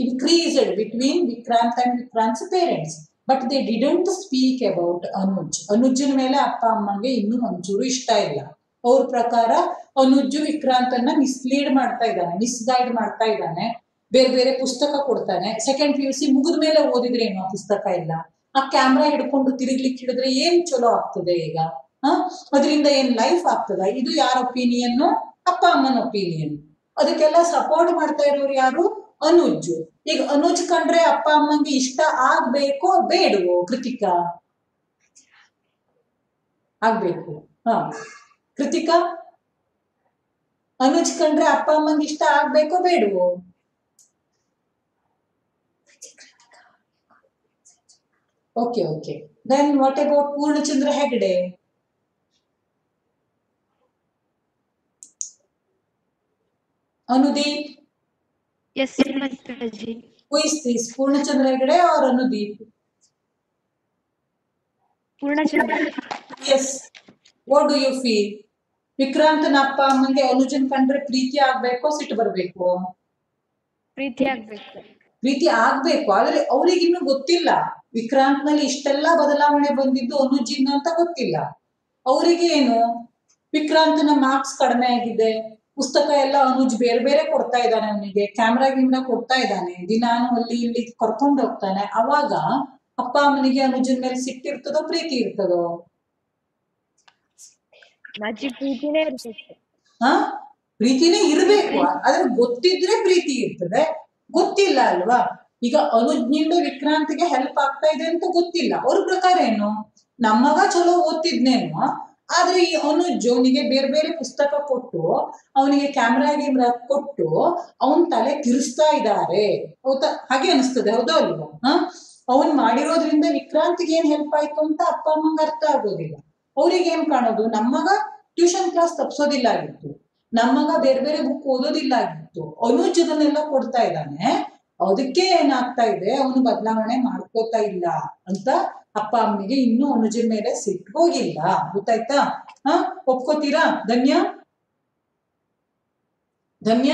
increased between Vikrant and Vikrant's parents. But they didn't speak about Anuj. ಅನುಜ್ನ ಮೇಲೆ ಅಪ್ಪ ಅಮ್ಮಂಗೆ ಇನ್ನೂ ಒಂಚೂರು ಇಷ್ಟ ಇಲ್ಲ. ಅವ್ರ ಪ್ರಕಾರ ಅನುಜ್ಜು ವಿಕ್ರಾಂತನ್ನ ಮಿಸ್ಗೈಡ್ ಮಾಡ್ತಾ ಇದ್ದಾನೆ, ಬೇರೆ ಬೇರೆ ಪುಸ್ತಕ ಕೊಡ್ತಾನೆ. ಸೆಕೆಂಡ್ PUC ಮುಗಿದ ಮೇಲೆ ಓದಿದ್ರೆ ಏನೋ ಪುಸ್ತಕ ಇಲ್ಲ, ಆ ಕ್ಯಾಮ್ರಾ ಹಿಡ್ಕೊಂಡು ತಿರುಗ್ಲಿಕ್ಕೆ ಹಿಡಿದ್ರೆ ಏನ್ ಚಲೋ ಆಗ್ತದೆ ಈಗ, ಅದರಿಂದ ಏನ್ ಲೈಫ್ ಆಗ್ತದ? ಇದು ಯಾರ ಒಪಿನಿಯನ್? ಅಪ್ಪ ಅಮ್ಮನ ಒಪಿನಿಯನ್. ಅದಕ್ಕೆಲ್ಲ ಸಪೋರ್ಟ್ ಮಾಡ್ತಾ ಇರೋರು ಯಾರು? ಅನುಜ್ಜು. ಈಗ ಅನುಜ್ ಕಂಡ್ರೆ ಅಪ್ಪ ಅಮ್ಮಂಗೆ ಇಷ್ಟ ಆಗ್ಬೇಕೋ ಬೇಡವೋ? ಕೃತಿಕಾ ಆಗ್ಬೇಕು. ಕೃತಿಕಾ, ಅನುಜ್ ಕಂಡ್ರೆ ಅಪ್ಪ ಅಮ್ಮಂಗೆ ಇಷ್ಟ ಆಗ್ಬೇಕೋ ಬೇಡವೋ? Okay okay. Then what about Purnachandra Hegde? Anudeep? Yes, Mataji. Who is this? Purnachandra Hegde or Anudeep? Purnachandra. Yes. What do you feel? ವಿಕ್ರಾಂತನ ಅಪ್ಪ ಅಮ್ಮಂಗೆ ಅನುಜನ್ ಕಂಡ್ರೆ ಪ್ರೀತಿ ಆಗ್ಬೇಕೋ ಸಿಟ್ಟು ಬರ್ಬೇಕು? ಪ್ರೀತಿ ಆಗ್ಬೇಕು. ಪ್ರೀತಿ ಆಗ್ಬೇಕು, ಆದ್ರೆ ಅವ್ರಿಗಿನ್ನೂ ಗೊತ್ತಿಲ್ಲ ವಿಕ್ರಾಂತ್ ನಲ್ಲಿ ಇಷ್ಟೆಲ್ಲಾ ಬದಲಾವಣೆ ಬಂದಿದ್ದು ಅನುಜಿಂದ ಅಂತ ಗೊತ್ತಿಲ್ಲ. ಅವರಿಗೆ ಏನು, ವಿಕ್ರಾಂತನ ಮಾರ್ಕ್ಸ್ ಕಡಿಮೆ ಆಗಿದೆ, ಪುಸ್ತಕ ಎಲ್ಲ ಅನುಜ್ ಬೇರೆ ಬೇರೆ ಕೊಡ್ತಾ ಇದ್ದಾನೆ, ಅವನಿಗೆ ಕ್ಯಾಮ್ರಾ ಕೊಡ್ತಾ ಇದ್ದಾನೆ, ದಿನಾನು ಅಲ್ಲಿ ಇಲ್ಲಿ ಕರ್ಕೊಂಡು ಹೋಗ್ತಾನೆ. ಅವಾಗ ಅಪ್ಪ ಅಮ್ಮನಿಗೆ ಅನುಜನ್ ಮೇಲೆ ಸಿಟ್ಟಿರ್ತದೋ ಪ್ರೀತಿ ಇರ್ತದೋ? ಪ್ರೀತಿನೇ ಇರ್ಬೇಕು, ಆದ್ರೆ ಗೊತ್ತಿದ್ರೆ ಪ್ರೀತಿ ಇರ್ತದೆ, ಗೊತ್ತಿಲ್ಲ ಅಲ್ವಾ? ಈಗ ಅನುಜ್ನಿಂದ ವಿಕ್ರಾಂತ್ಗೆ ಹೆಲ್ಪ್ ಆಗ್ತಾ ಇದೆ ಅಂತ ಗೊತ್ತಿಲ್ಲ. ಅವ್ರ ಪ್ರಕಾರ ಏನು, ನಮ್ಮಗ ಚಲೋ ಓದ್ತಿದ್ನೇನೋ, ಆದ್ರೆ ಈ ಅನುಜ್ ಅವನಿಗೆ ಬೇರೆ ಬೇರೆ ಪುಸ್ತಕ ಕೊಟ್ಟು ಅವನಿಗೆ ಕ್ಯಾಮ್ರಾ ಕೊಟ್ಟು ಅವನ್ ತಲೆ ತಿರ್ಸ್ತಾ ಇದ್ದಾರೆ, ಹೌದಾ? ಹಾಗೆ ಅನಿಸ್ತದೆ, ಹೌದಾ ಅಲ್ವಾ? ಅವನ್ ಮಾಡಿರೋದ್ರಿಂದ ವಿಕ್ರಾಂತಿಗೆ ಏನ್ ಹೆಲ್ಪ್ ಆಯ್ತು ಅಂತ ಅಪ್ಪ ಅಮ್ಮಂಗ ಅರ್ಥ ಆಗೋದಿಲ್ಲ. ಅವ್ರಿಗೆ ಏನ್ ಕಾಣೋದು, ನಮ್ಮಗ ಟ್ಯೂಷನ್ ಕ್ಲಾಸ್ ತಪ್ಸೋದಿಲ್ಲ ಆಗಿತ್ತು, ನಮ್ಮಗ ಬೇರೆ ಬೇರೆ ಬುಕ್ ಓದೋದಿಲ್ಲ ಆಗಿತ್ತು. ಅನುಜ್ ಅದನ್ನೆಲ್ಲ ಕೊಡ್ತಾ ಇದ್ದಾನೆ, ಅದಕ್ಕೆ ಏನಾಗ್ತಾ ಇದೆ, ಅವನು ಬದಲಾವಣೆ ಮಾಡ್ಕೋತಾ ಇಲ್ಲ ಅಂತ ಅಪ್ಪ ಅಮ್ಮಿಗೆ ಇನ್ನೂ ಅನುಜನ ಮೇಲೆ ಸಿಟ್ಟು ಹೋಗಿಲ್ಲ. ಗೊತ್ತಾಯ್ತಾ? ಒಪ್ಕೋತೀರಾ? ಧನ್ಯ ಧನ್ಯ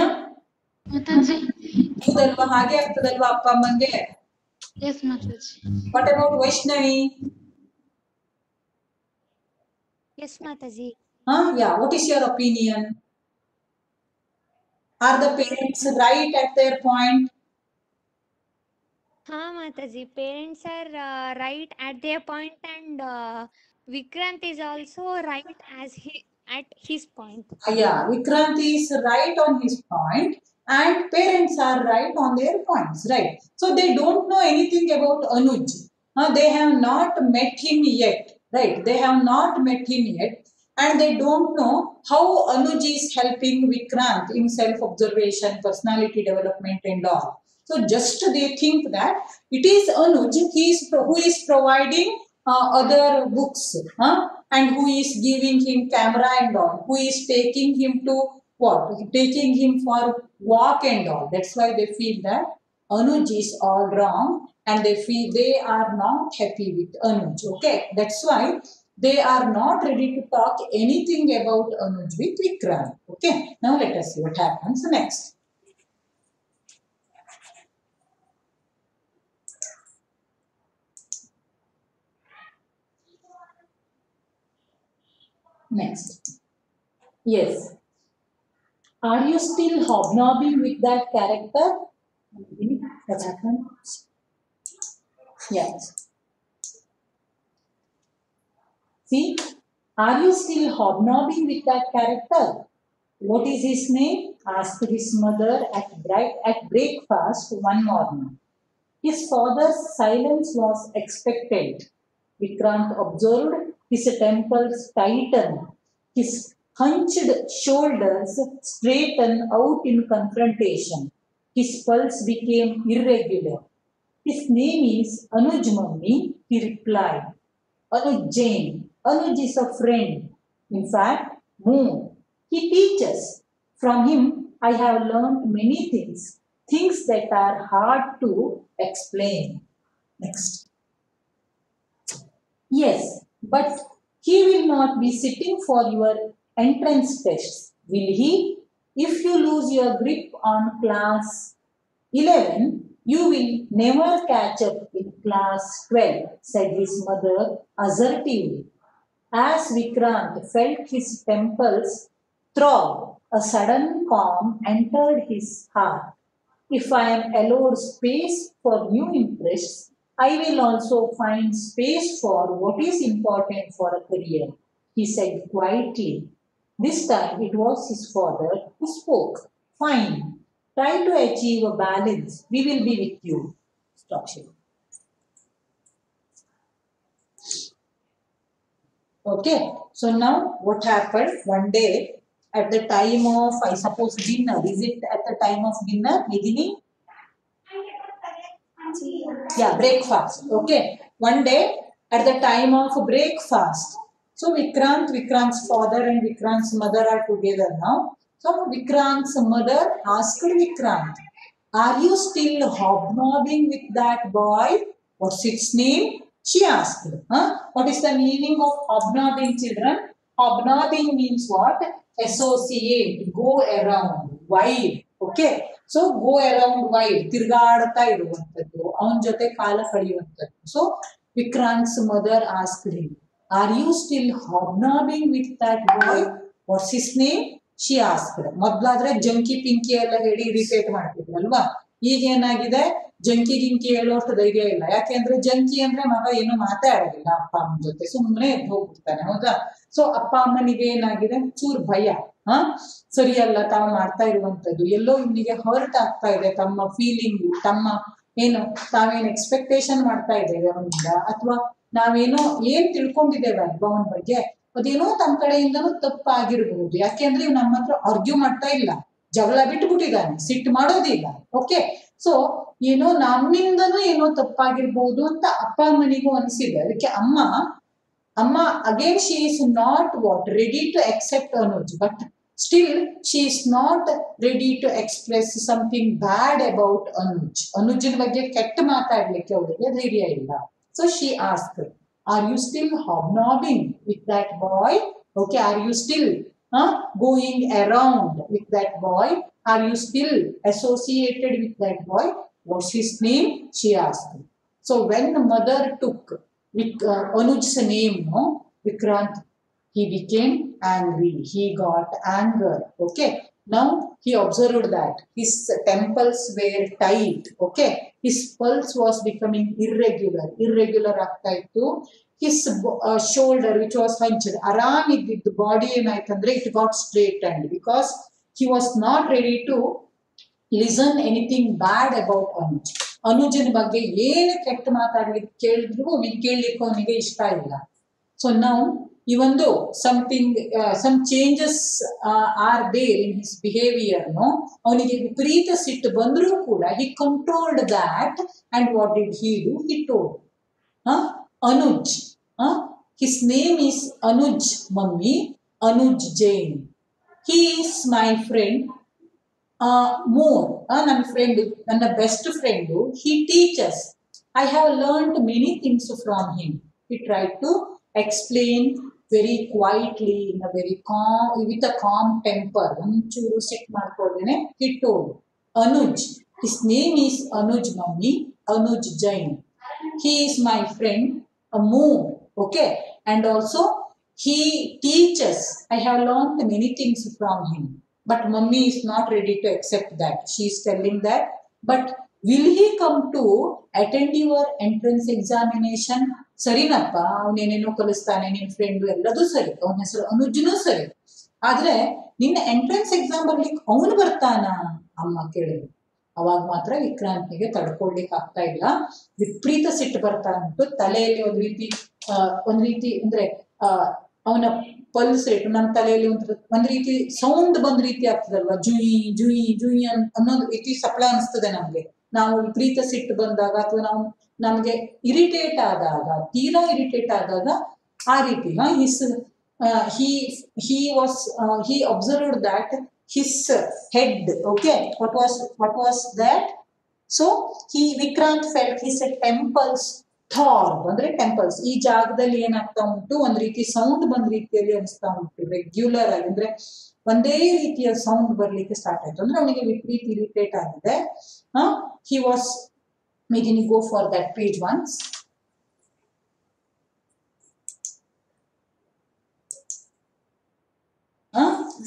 ಹೌದಲ್ವಾ? ಹಾಗೆ ಆಗ್ತದಲ್ವಾ ಅಪ್ಪ ಅಮ್ಮಂಗೆ? What about Vaishnavi? Yes, Mataji. Yeah, what is your opinion? Are the parents right at their point? Ha, Mataji. Parents are right at their point, and Vikrant is also right at his point. Yeah, Vikrant is right on his point and parents are right on their points, right? So they don't know anything about Anuj. They have not met him yet, right? They have not met him yet and they don't know how Anuj is helping Vikrant in self-observation, personality development and all. So just they think that it is Anuj who is providing other books, and who is giving him camera and all, who is taking him to what? Taking him for walk and all. That's why they feel that Anuj is all wrong and they feel they are not happy with Anuj. Okay, that's why they are not ready to talk anything about Anuj with Vikrant. Okay, now let us see what happens next. Next. Yes. Are you still hobnobbing with that character? What happened? Yes. See, are you still hobnobbing with that character? What is his name? Asked his mother at breakfast one morning. His father's silence was expectant. Vikrant observed his temples tighten, his hunched shoulders straighten out in confrontation. His pulse became irregular. His name is Anuj, Mummy, he replied. Anuj Jain. Anuj is a friend. In fact, more. He teaches. From him, I have learned many things that are hard to explain. Next. Yes, but he will not be sitting for your entrance tests, will he? If you lose your grip on class 11, you will never catch up in class 12, said his mother assertively. As Vikrant felt his temples throb, a sudden calm entered his heart. If I am allowed space for new interests, I will also find space for what is important for a career, he said quietly. This time it was his father who spoke. Fine. Try to achieve a balance. We will be with you. Stop here. Okay. So now what happened? One day at the time of, I suppose, dinner. Is it at the time of dinner, Nidini? Yeah, breakfast. Okay. One day at the time of breakfast. So Vikrant's father and Vikrant's mother are together now. So Vikrant's mother asked Vikrant, are you still hobnobbing with that boy? What's its name? She asked. What is the meaning of hobnobbing, children? Hobnobbing means what? Associate, go around, wide. Okay. So go around wide, ತಿರುಗಾಡ್ತಾ ಇರುವಂತದ್ದು, ಅವನ ಜೊತೆ ಕಾಲ ಕಳೆಯುವಂತದ್ದು. So Vikrant's mother asked him, are you still hobnobbing with that boy? What's his name? She asked. ಮೊದ್ಲಾದ್ರೆ ಜಂಕಿ Pinki ಎಲ್ಲ ಹೇಳಿ irritate ಮಾಡ್ತಿದ್ರಲ್ವಾ, ಈಗ ಏನಾಗಿದೆ, ಜಂಕಿ ಗಿಂಕಿ ಹೇಳೋಷ್ಟು ಧೈರ್ಯ ಇಲ್ಲ. ಯಾಕೆಂದ್ರೆ ಜಂಕಿ ಅಂದ್ರೆ ಮಗ ಏನು ಮಾತಾಡೋದಿಲ್ಲ ಅಪ್ಪ ಅಮ್ಮನ ಜೊತೆ, ಸುಮ್ಮನೆ ಎದ್ದು ಹೋಗ್ಬಿಡ್ತಾನೆ, ಹೌದಾ? ಸೊ ಅಪ್ಪ ಅಮ್ಮನಿಗೆ ಏನಾಗಿದೆ, ಚೂರ್ ಭಯ. ಸರಿಯಲ್ಲ ತಾವು ಮಾಡ್ತಾ ಇರುವಂತದ್ದು, ಎಲ್ಲೋ ಇವನಿಗೆ ಹರ್ಟ್ ಆಗ್ತಾ ಇದೆ, ತಮ್ಮ ಫೀಲಿಂಗು, ತಮ್ಮ ಏನು ತಾವೇನು ಎಕ್ಸ್ಪೆಕ್ಟೇಷನ್ ಮಾಡ್ತಾ ಇದ್ದೇವೆ ಅವನಿಂದ, ಅಥವಾ ನಾವೇನೋ ಏನ್ ತಿಳ್ಕೊಂಡಿದ್ದೇವೆ ಅಲ್ವಾ ಅವನ ಬಗ್ಗೆ, ಅದೇನೋ ತಮ್ಮ ಕಡೆಯಿಂದನೂ ತಪ್ಪಾಗಿರ್ಬಹುದು. ಯಾಕೆಂದ್ರೆ ಇವ್ ನಮ್ಮ ಹತ್ರ ಆರ್ಗ್ಯೂ ಮಾಡ್ತಾ ಇಲ್ಲ, ಜಗಳ ಬಿಟ್ಬಿಟ್ಟಿದ್ದಾನೆ, ಸಿಟ್ಟು ಮಾಡೋದಿಲ್ಲ. ಓಕೆ. ಸೊ ಏನೋ ನಮ್ಮಿಂದನೂ ಏನೋ ತಪ್ಪಾಗಿರ್ಬಹುದು ಅಂತ ಅಪ್ಪ ಅಮ್ಮನಿಗೂ ಅನಿಸಿದೆ. ಅದಕ್ಕೆ ಅಮ್ಮ Amma, again she is not what ready to accept Anuj, but still she is not ready to express something bad about Anuj. Anujin ಬಗ್ಗೆ ಕೆಟ್ಟ ಮಾತಾಡ್ಲಿಕ್ಕೆ ಅವಳಿಗೆ ಧೈರ್ಯ ಇಲ್ಲ. So she asked, are you still hobnobbing with that boy? Okay, are you still going around with that boy? Are you still associated with that boy? What's his name? She asked. So when the mother took Anuj's name, no, Vikrant, he became angry. He got anger. Okay. Now he observed that his temples were tight. Okay. His pulse was becoming irregular. Irregular ಆಗ್ತಾ ಇತ್ತು. His shoulder, which was hunched, aram iddiddu body ಏನಾಯ್ತಂದ್ರೆ it got straightened because he was not ready to listen anything bad about Anuj. ಅನುಜನ ಬಗ್ಗೆ ಏನು ಕೆಟ್ಟ ಮಾತಾಡ್ಲಿಕ್ಕೆ ಕೇಳಿದ್ರು ಕೇಳಲಿಕ್ಕೆ ಅವನಿಗೆ ಇಷ್ಟ ಇಲ್ಲ. ಸೊ ನಾವು even though something some changes are there in his behavior, no, ಅವನಿಗೆ ವಿಪರೀತ ಸಿಟ್ಟು ಬಂದರೂ ಕೂಡ he controlled that, and what did he do? He told Anuj, his name is Anuj, mummy, Anuj Jain. He is my friend. More, ನನ್ನ friend, ನನ್ನ best friend, he teaches. I have learned many things from him. He tried to explain very quietly, in a very calm, with a calm temper. ಒಂಚೂರು ಸಿಟ್ ಮಾಡ್ಕೊಳ್ದೇನೆ he told Anuj, his name is Anuj, mummy, Anuj Jain. He is my friend, more, okay, and also he teaches. I have learned many things from him. But mummy is not ready to accept that. She is telling that. But will he come to attend your entrance examination? ಸರಿನಪ್ಪ, ಅವನೇನೇನೋ ಕಲಿಸ್ತಾನೆ ನಿನ್ನ friend, ಎಲ್ಲದೂ ಸರಿ, ಅವನ ಹೆಸರು ಅನುಜ್ನು ಸರಿ, ಆದ್ರೆ ನಿನ್ನ entrance exam ಬರ್ಲಿಕ್ಕೆ ಅವನು ಬರ್ತಾನ ಅಮ್ಮ ಕೇಳಿದ್ರು. ಅವಾಗ ಮಾತ್ರ ವಿಕ್ರಾಂತ್ನಿಗೆ ತಡ್ಕೊಳ್ಲಿಕ್ಕೆ ಆಗ್ತಾ ಇಲ್ಲ. ವಿಪರೀತ ಸಿಟ್ಟು ಬರ್ತಾ ಉಂಟು. ತಲೆಯಲ್ಲಿ ಒಂದ್ ರೀತಿ ಅಂದ್ರೆ ಅವನ ಪಲ್ಸ್ ರೇಟ್, ನಮ್ಮ ತಲೆಯಲ್ಲಿ ಒಂದ್ ರೀತಿ ಸೌಂಡ್ ಬಂದ್ ರೀತಿ ಆಗ್ತದಲ್ವಾ, ಜುಯಿ ಜುಯಿ ಜುಯಿ ಅನ್ನೋದು ರೀತಿ ಸಪ್ಲ ಅನಿಸ್ತದೆ ನಮ್ಗೆ. ನಾವು ವಿಪರೀತ ಸಿಟ್ಟು ಬಂದಾಗ ಅಥವಾ ನಾವು ನಮ್ಗೆ ಇರಿಟೇಟ್ ಆದಾಗ, ತೀರಾ ಇರಿಟೇಟ್ ಆದಾಗ ಆ ರೀತಿ he observed that his head, okay, what was that? So Vikrant felt his temples ಥಾರ್ಬ್ ಅಂದ್ರೆ ಟೆಂಪಲ್ಸ್, ಈ ಜಾಗದಲ್ಲಿ ಏನಾಗ್ತಾ ಉಂಟು, ಒಂದ್ ರೀತಿ ಸೌಂಡ್ ಬಂದ್ ರೀತಿಯಲ್ಲಿ ಅನಿಸ್ತಾ ಉಂಟು. ರೆಗ್ಯುಲರ್ ಆಗಿ ಅಂದ್ರೆ ಒಂದೇ ರೀತಿಯ ಸೌಂಡ್ ಬರ್ಲಿಕ್ಕೆ ಸ್ಟಾರ್ಟ್ ಆಯ್ತು. ಅಂದ್ರೆ ಅವನಿಗೆ ವಿಪರೀತ ಇರಿಟೇಟ್ ಆಗಿದೆ. He was making go for that page once.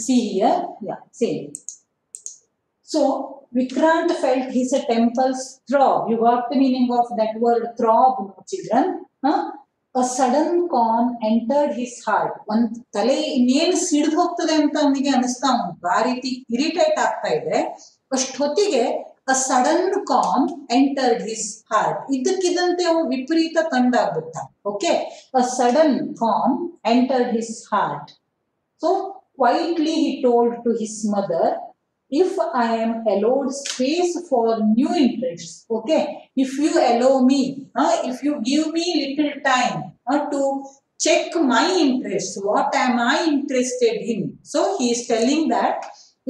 See here, yeah, same. So Vikrant felt his temples throb. You got the meaning of that word throb, no children? A sudden calm entered his heart. ಒಂದ್ ತಲೆ ಇನ್ನೇನು ಸಿಡಿದು ಹೋಗ್ತದೆ ಅಂತ ಅವನಿಗೆ ಅನಿಸ್ತಾ ಉಂಟು. ಆ ರೀತಿ ಇರಿಟೇಟ್ ಆಗ್ತಾ ಇದೆ. ಅಷ್ಟೊತ್ತಿಗೆ a sudden calm entered his heart. ಇದ್ದಕ್ಕಿದ್ದಂತೆ ಅವು ವಿಪರೀತ ಕಂಡಾಗ್ಬಿಟ್ಟ. Okay, a sudden calm entered his heart. So quietly he told to his mother, if I am allowed space for new interests, okay, if you allow me, if you give me little time to check my interests, what am I interested in? So he is telling that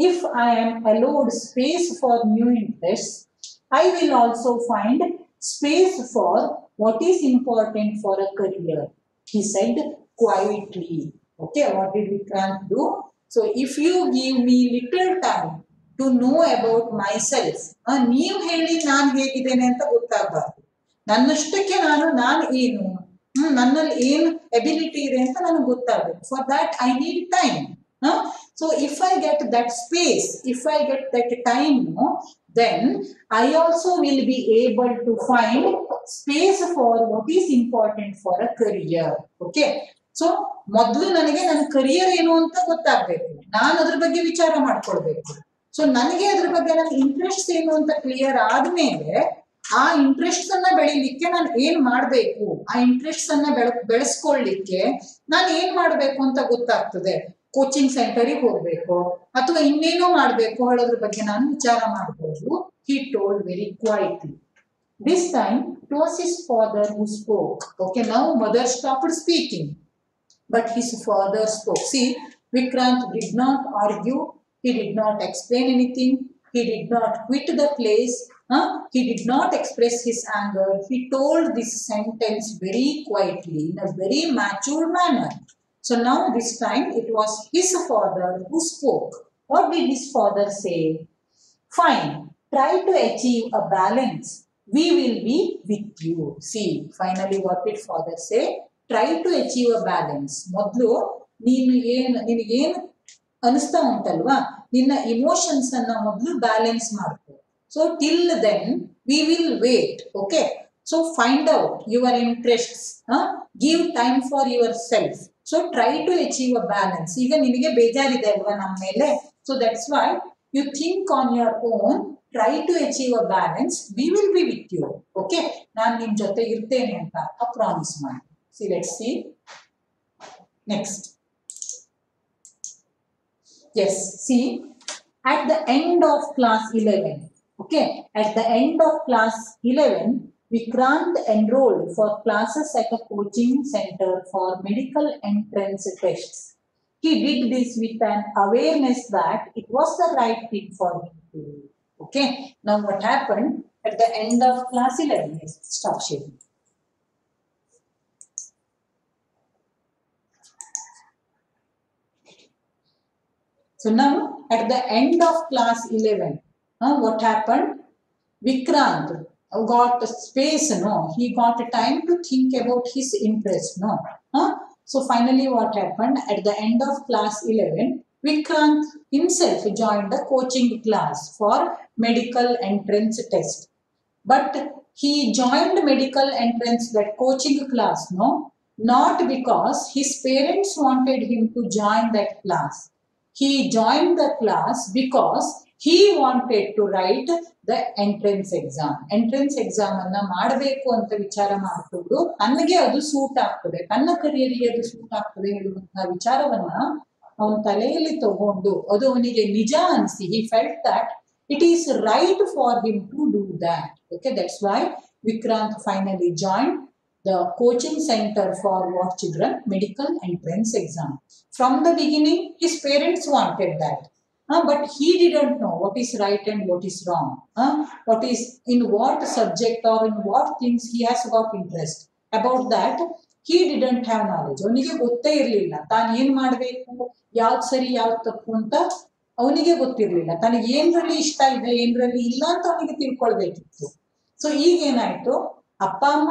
if I am allowed space for new interests, I will also find space for what is important for a career, he said quietly. Okay, what did Vikrant do? So if you give me little time to know about myself, ನೀವು ಹೇಳಿ ನಾನು ಹೇಗಿದ್ದೇನೆ ಅಂತ ಗೊತ್ತಾಗಬಾರ್ದು. ನನ್ನಷ್ಟಕ್ಕೆ ನಾನು ಏನು, ನನ್ನಲ್ಲಿ ಏನು ability ಇದೆ ಅಂತ ನನಗೆ ಗೊತ್ತಾಗಬೇಕು. For that I need time. So if I get that space, if I get that time, then I also will be able to find space for what is important for a career. Okay. So ಮೊದಲು ನನಗೆ ನನ್ನ career ಏನು ಅಂತ ಗೊತ್ತಾಗ್ಬೇಕು, ನಾನು ಅದ್ರ ಬಗ್ಗೆ ವಿಚಾರ ಮಾಡ್ಕೊಳ್ಬೇಕು. ಸೊ ನನಗೆ ಅದ್ರ ಬಗ್ಗೆ ನನ್ನ ಇಂಟ್ರೆಸ್ಟ್ ಏನು ಅಂತ ಕ್ಲಿಯರ್ ಆದ್ಮೇಲೆ ಆ ಇಂಟ್ರೆಸ್ಟ್ ಅನ್ನ ಬೆಳಿಲಿಕ್ಕೆ ನಾನು ಏನ್ ಮಾಡ್ಬೇಕು, ಆ ಇಂಟ್ರೆಸ್ಟ್ ಅನ್ನ ಬೆಳೆಸ್ಕೊಳ್ಳಿಕ್ಕೆ ನಾನು ಏನ್ ಮಾಡ್ಬೇಕು ಅಂತ ಗೊತ್ತಾಗ್ತದೆ. ಕೋಚಿಂಗ್ ಸೆಂಟರಿಗೆ ಹೋಗ್ಬೇಕು ಅಥವಾ ಇನ್ನೇನೋ ಮಾಡ್ಬೇಕು ಹೇಳೋದ್ರ ಬಗ್ಗೆ ನಾನು ವಿಚಾರ ಮಾಡ್ಬೋದು. He told very quietly. This time it was his father who spoke. Okay, now mother stopped speaking. but his father spoke. See, Vikrant did not argue, he did not explain anything, he did not quit the place, he did not express his anger. He told this sentence very quietly in a very mature manner. So now this time it was his father who spoke. What did his father say? Fine, try to achieve a balance. We will be with you. See, finally what did father say? Try to achieve a balance. ಮೊದಲು ನಿನಗೇನು ಅನಿಸ್ತಾ ಉಂಟಲ್ವಾ, ನಿನ್ನ emotions ಅನ್ನ ಮೊದಲು balance ಮಾಡ್ಕೊ. So till then we will wait. Okay, so find out your interests, give time for yourself. So try to achieve a balance. ಈಗ ನಿನಗೆ ಬೇಜಾರಿದೆ ಅಲ್ವಾ ನಮ್ಮ ಮೇಲೆ, so that's why you think on your own, try to achieve a balance, we will be with you. Okay, ನಾನು ನಿಮ್ಮ ಜೊತೆ ಇರ್ತೇನೆ ಅಂತ ಪ್ರಾಮಿಸ್ ಮಾಡಿ. See, let's see next. Yes, see, at the end of class 11, okay, at the end of class 11, Vikrant enrolled for classes at a coaching center for medical entrance tests. He did this with an awareness that it was the right thing for him to do. Okay, now what happened at the end of class 11? Yes, stop sharing. So now at the end of class 11, what happened? Vikrant got space, no? He got time to think about his interest, no? So finally what happened? At the end of class 11, Vikrant himself joined a coaching class for medical entrance test. But he joined medical entrance, that coaching class, no? Not because his parents wanted him to join that class. He joined the class because he wanted to write the entrance exam. Entrance exam ಅನ್ನ ಮಾಡಬೇಕು ಅಂತ ವಿಚಾರ ಮಾಡಿಕೊಂಡು ನನಗೆ ಅದು suit ಆಗ್ತದೆ, ನನ್ನ ಕರಿಯರಿಗೆ ಅದು ಸೂಟ್ ಆಗ್ತದೆ ಹೇಳುವಂತಹ ವಿಚಾರವನ್ನ ಅವನ ತಲೆಯಲ್ಲಿ ತಗೊಂಡು ಅದು ಅವನಿಗೆ ನಿಜ ಅನಿಸಿ, he felt that it is right for him to do that. Okay, that's why Vikrant finally joined the coaching center for what children? Medical entrance exam. From the beginning, his parents wanted that. But he didn't know what is right and what is wrong. What is in what subject or in what things he has got interest. About that, he didn't have knowledge. ಅವನಿಗೆ ಗೊತ್ತೇ ಇರಲಿಲ್ಲ ತಾನು ಏನ್ ಮಾಡಬೇಕು, ಯಾವ್ದು ಸರಿ ಯಾವ್ದು ತಪ್ಪು ಅಂತ ಅವನಿಗೆ ಗೊತ್ತಿರಲಿಲ್ಲ. ತನಗೆ ಏನ್ರಲ್ಲಿ ಇಷ್ಟ ಇದೆ ಏನ್ರಲ್ಲಿ ಇಲ್ಲ ಅಂತ ಅವನಿಗೆ ತಿಳ್ಕೊಳ್ಬೇಕಿತ್ತು. ಸೊ ಈಗ ಏನಾಯ್ತು, ಅಪ್ಪ ಅಮ್ಮ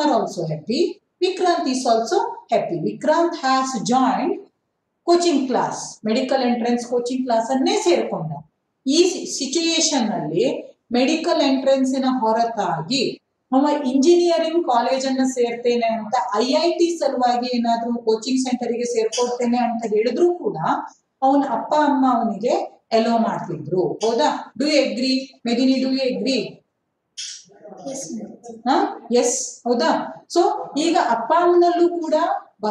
are also happy. Vikrant is also happy. Vikrant has joined coaching class, medical entrance coaching class ಅನ್ನೇ ಸೇರ್ಕೊಂಡ. ಈ ಸಿಚುಯೇಷನ್ ಅಲ್ಲಿ ಮೆಡಿಕಲ್ ಎಂಟ್ರೆನ್ಸಿನ ಹೊರತಾಗಿ ಅವ ಇಂಜಿನಿಯರಿಂಗ್ ಕಾಲೇಜ್ ಅನ್ನ ಸೇರ್ತೇನೆ ಅಂತ IIT ಸಲುವಾಗಿ ಏನಾದ್ರೂ ಕೋಚಿಂಗ್ ಸೆಂಟರ್ಗೆ ಸೇರ್ಕೊಳ್ತೇನೆ ಅಂತ ಹೇಳಿದ್ರು ಕೂಡ ಅವನ ಅಪ್ಪ ಅಮ್ಮ ಅವನಿಗೆ ಎಲೋ ಮಾಡ್ತಿದ್ರು. ಹೌದಾ? Do you agree Medini? Do you agree? Yes, ಹೌದಾ? ಸೊ ಈಗ ಅಪ್ಪ ಅಮ್ಮನಲ್ಲೂ ಕೂಡ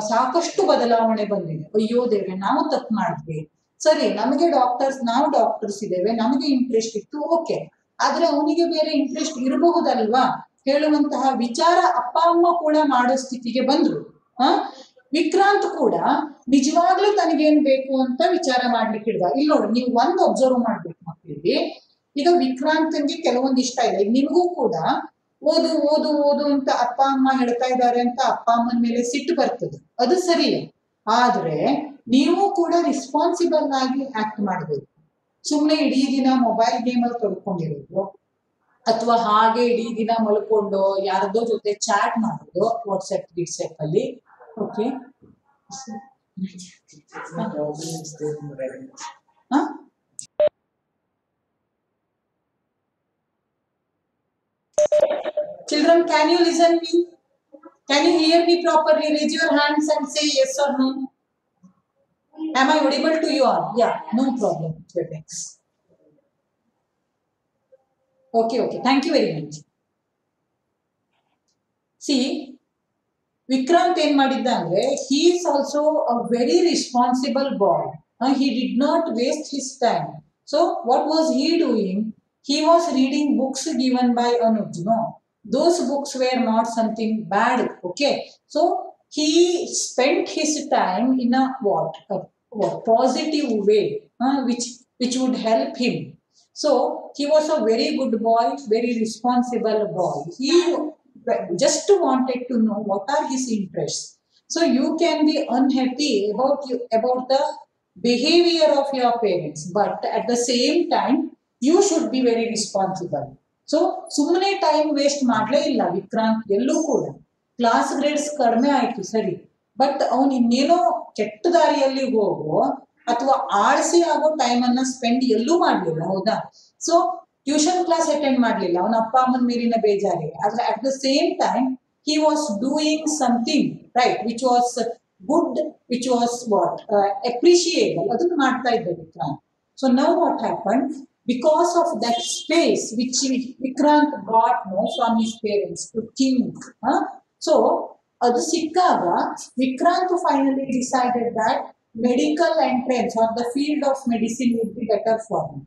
ಸಾಕಷ್ಟು ಬದಲಾವಣೆ ಬಂದಿದೆ. ಅಯ್ಯೋ ದೇವ್ರೆ, ನಾವು ತಪ್ಪು ಮಾಡಿದ್ವಿ, ಸರಿ ನಮಗೆ ನಾವು ಡಾಕ್ಟರ್ಸ್ ಇದ್ದೇವೆ, ನಮಗೆ ಇಂಟ್ರೆಸ್ಟ್ ಇತ್ತು, ಓಕೆ, ಆದ್ರೆ ಅವನಿಗೆ ಬೇರೆ ಇಂಟ್ರೆಸ್ಟ್ ಇರಬಹುದಲ್ವಾ ಹೇಳುವಂತಹ ವಿಚಾರ ಅಪ್ಪ ಅಮ್ಮ ಕೂಡ ಮಾಡೋ ಸ್ಥಿತಿಗೆ ಬಂದ್ರು. ವಿಕ್ರಾಂತ್ ಕೂಡ ನಿಜವಾಗ್ಲೂ ತನಗೇನ್ ಬೇಕು ಅಂತ ವಿಚಾರ ಮಾಡ್ಲಿಕ್ಕೆ ಹಿಡ್ದ. ಇಲ್ಲಿ ನೋಡಿ, ನೀವು ಒಂದು ಅಬ್ಸರ್ವ್ ಮಾಡ್ಬೇಕು ಮಕ್ಕಳಿಗೆ. ಈಗ ವಿಕ್ರಾಂತ್ಗೆ ಕೆಲವೊಂದು ಇಷ್ಟ ಇದೆ, ನಿಮಗೂ ಕೂಡ ಓದು ಓದು ಓದು ಅಂತ ಅಪ್ಪ ಅಮ್ಮ ಹೇಳ್ತಾ ಇದ್ದಾರೆ ಅಂತ ಅಪ್ಪ ಅಮ್ಮನ ಮೇಲೆ ಸಿಟ್ಟು ಬರ್ತದೆ, ಅದು ಸರಿ. ಆದ್ರೆ ನೀವು ಕೂಡ ರೆಸ್ಪಾನ್ಸಿಬಲ್ ಆಗಿ ಆಕ್ಟ್ ಮಾಡ್ಬೇಕು. ಸುಮ್ನೆ ಇಡೀ ದಿನ ಮೊಬೈಲ್ ಗೇಮ್ ಅಲ್ಲಿ ತೊಡ್ಕೊಂಡಿರೋದು, ಅಥವಾ ಹಾಗೆ ಇಡೀ ದಿನ ಮಲ್ಕೊಂಡು ಯಾರದೋ ಜೊತೆ ಚಾಟ್ ಮಾಡೋದು ವಾಟ್ಸ್ಆಪ್ ಅಲ್ಲಿ. Okay, children, can you listen me? Can you hear me properly? Raise your hands and say yes or no. Am I audible to you all? Yeah, no problem. Thanks. Okay, thank you very much. See, Vikrant ಏನ್ ಮಾಡಿದ್ದ ಅಂದ್ರೆ, he is also a very responsible boy. He did not waste his time. So what was he doing? He was reading books given by Anuj. No, those books were not something bad. Okay, so he spent his time in a what positive way, which would help him. So he was a very good boy, very responsible boy. He just wanted to know what are his interests. So you can be unhappy about the behavior of your parents, but at the same time you should be very responsible. So ಸುಮ್ಮನೆ time waste ಮಾಡಲೇ ಇಲ್ಲ ವಿಕ್ರಾಂತ್ ಎಲ್ಲೂ ಕೂಡ. Class grades ಕಡಿಮೆ ಆಯ್ತು ಸರಿ, but ಅವನು ಇನ್ನೇನೋ ಕೆಟ್ಟ ದಾರಿಯಲ್ಲಿ ಹೋಗೋ ಅಥವಾ ಆಳ್ಸಿ ಆಗೋ ಟೈಮ್ ಅನ್ನ ಸ್ಪೆಂಡ್ ಎಲ್ಲೂ ಮಾಡ್ಲಿಲ್ಲ, ಹೌದಾ? ಸೊ ಟ್ಯೂಷನ್ ಕ್ಲಾಸ್ ಅಟೆಂಡ್ ಮಾಡ್ಲಿಲ್ಲ ಅವನ ಅಪ್ಪ ಅಮ್ಮನ ಮೇಲಿನ ಬೇಜಾರಿಗೆ, ಆದ್ರೆ at the same time he was doing something right which was good, which was what appreciable, ಅದನ್ನ ಮಾಡ್ತಾ ಇದ್ದ Vikrant. So now what happened, because of that space which Vikrant got from his parents to think, so adu sikkaga Vikrant finally decided that medical entrance or the field of medicine would be better for him.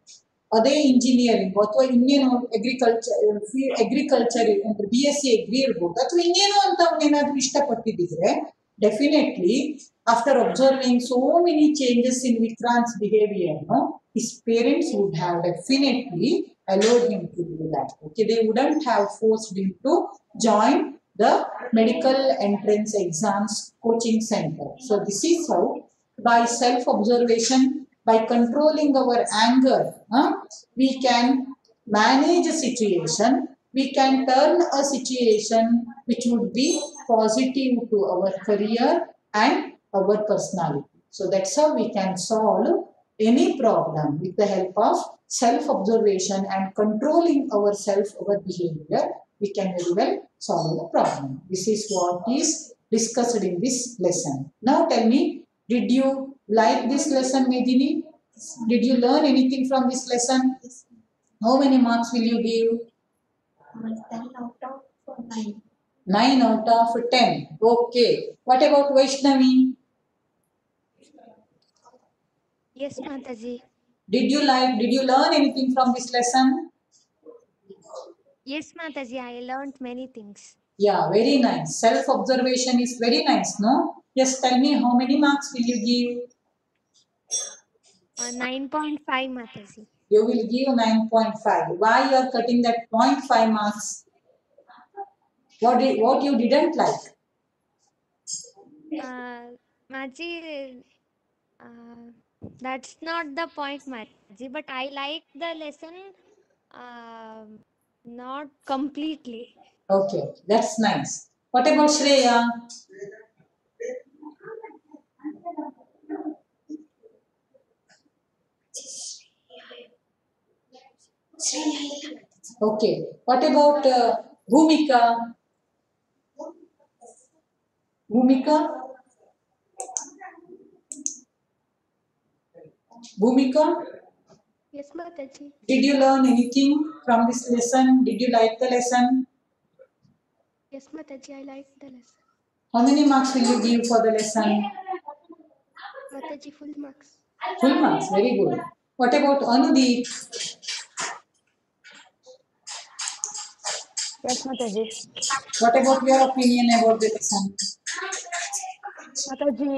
ಅದೇ engineering ಅಥವಾ ಇನ್ನೇನೋ agriculture ಅಂದ್ರೆ BSc agri ಇರ್ಬೋದು ಅಥವಾ ಇನ್ನೇನೋ ಅಂತ ಅವನೇನಾದ್ರೂ ಇಷ್ಟಪಟ್ಟಿದ್ರೆ, definitely after observing so many changes in Vikrant's behaviour, his parents would have definitely allowed him to do that. Okay, they wouldn't have forced him to join the medical entrance exams coaching center. So this is how, by self-observation, by controlling our anger, we can manage a situation, we can turn a situation which would be positive to our career and our personality. So that's how we can solve any problem with the help of self-observation and controlling ourselves, our behavior. We can very well solve the problem. This is what is discussed in this lesson. Now tell me, did you like this lesson, Medini? Did you learn anything from this lesson? How many marks will you give? 10 out of 9. 9 out of 10. Okay. What about Vaishnavi? Yes, Mataji. Did you learn anything from this lesson? Yes, Mataji, I learned many things. Yeah, very nice. Self-observation is very nice, no? Yes, tell me, how many marks will you give? 9.5, Mataji. You will give 9.5. Why you are cutting that 0.5 marks? What you didn't like? Maji, that's not the point, Maji, but I like the lesson not completely. Okay, that's nice. What about Shreya? Okay, what about Bhumika? Bhumika? Bhumika? Yes, Mataji. Did you learn anything from this lesson? Did you like the lesson? Yes, Mataji, I like the lesson. How many marks will you give for the lesson? Mataji, full marks. Full marks, very good. What about Anudeep? Yes, Mataji. What about your opinion about the lesson? Mataji,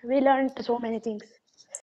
we learned so many things.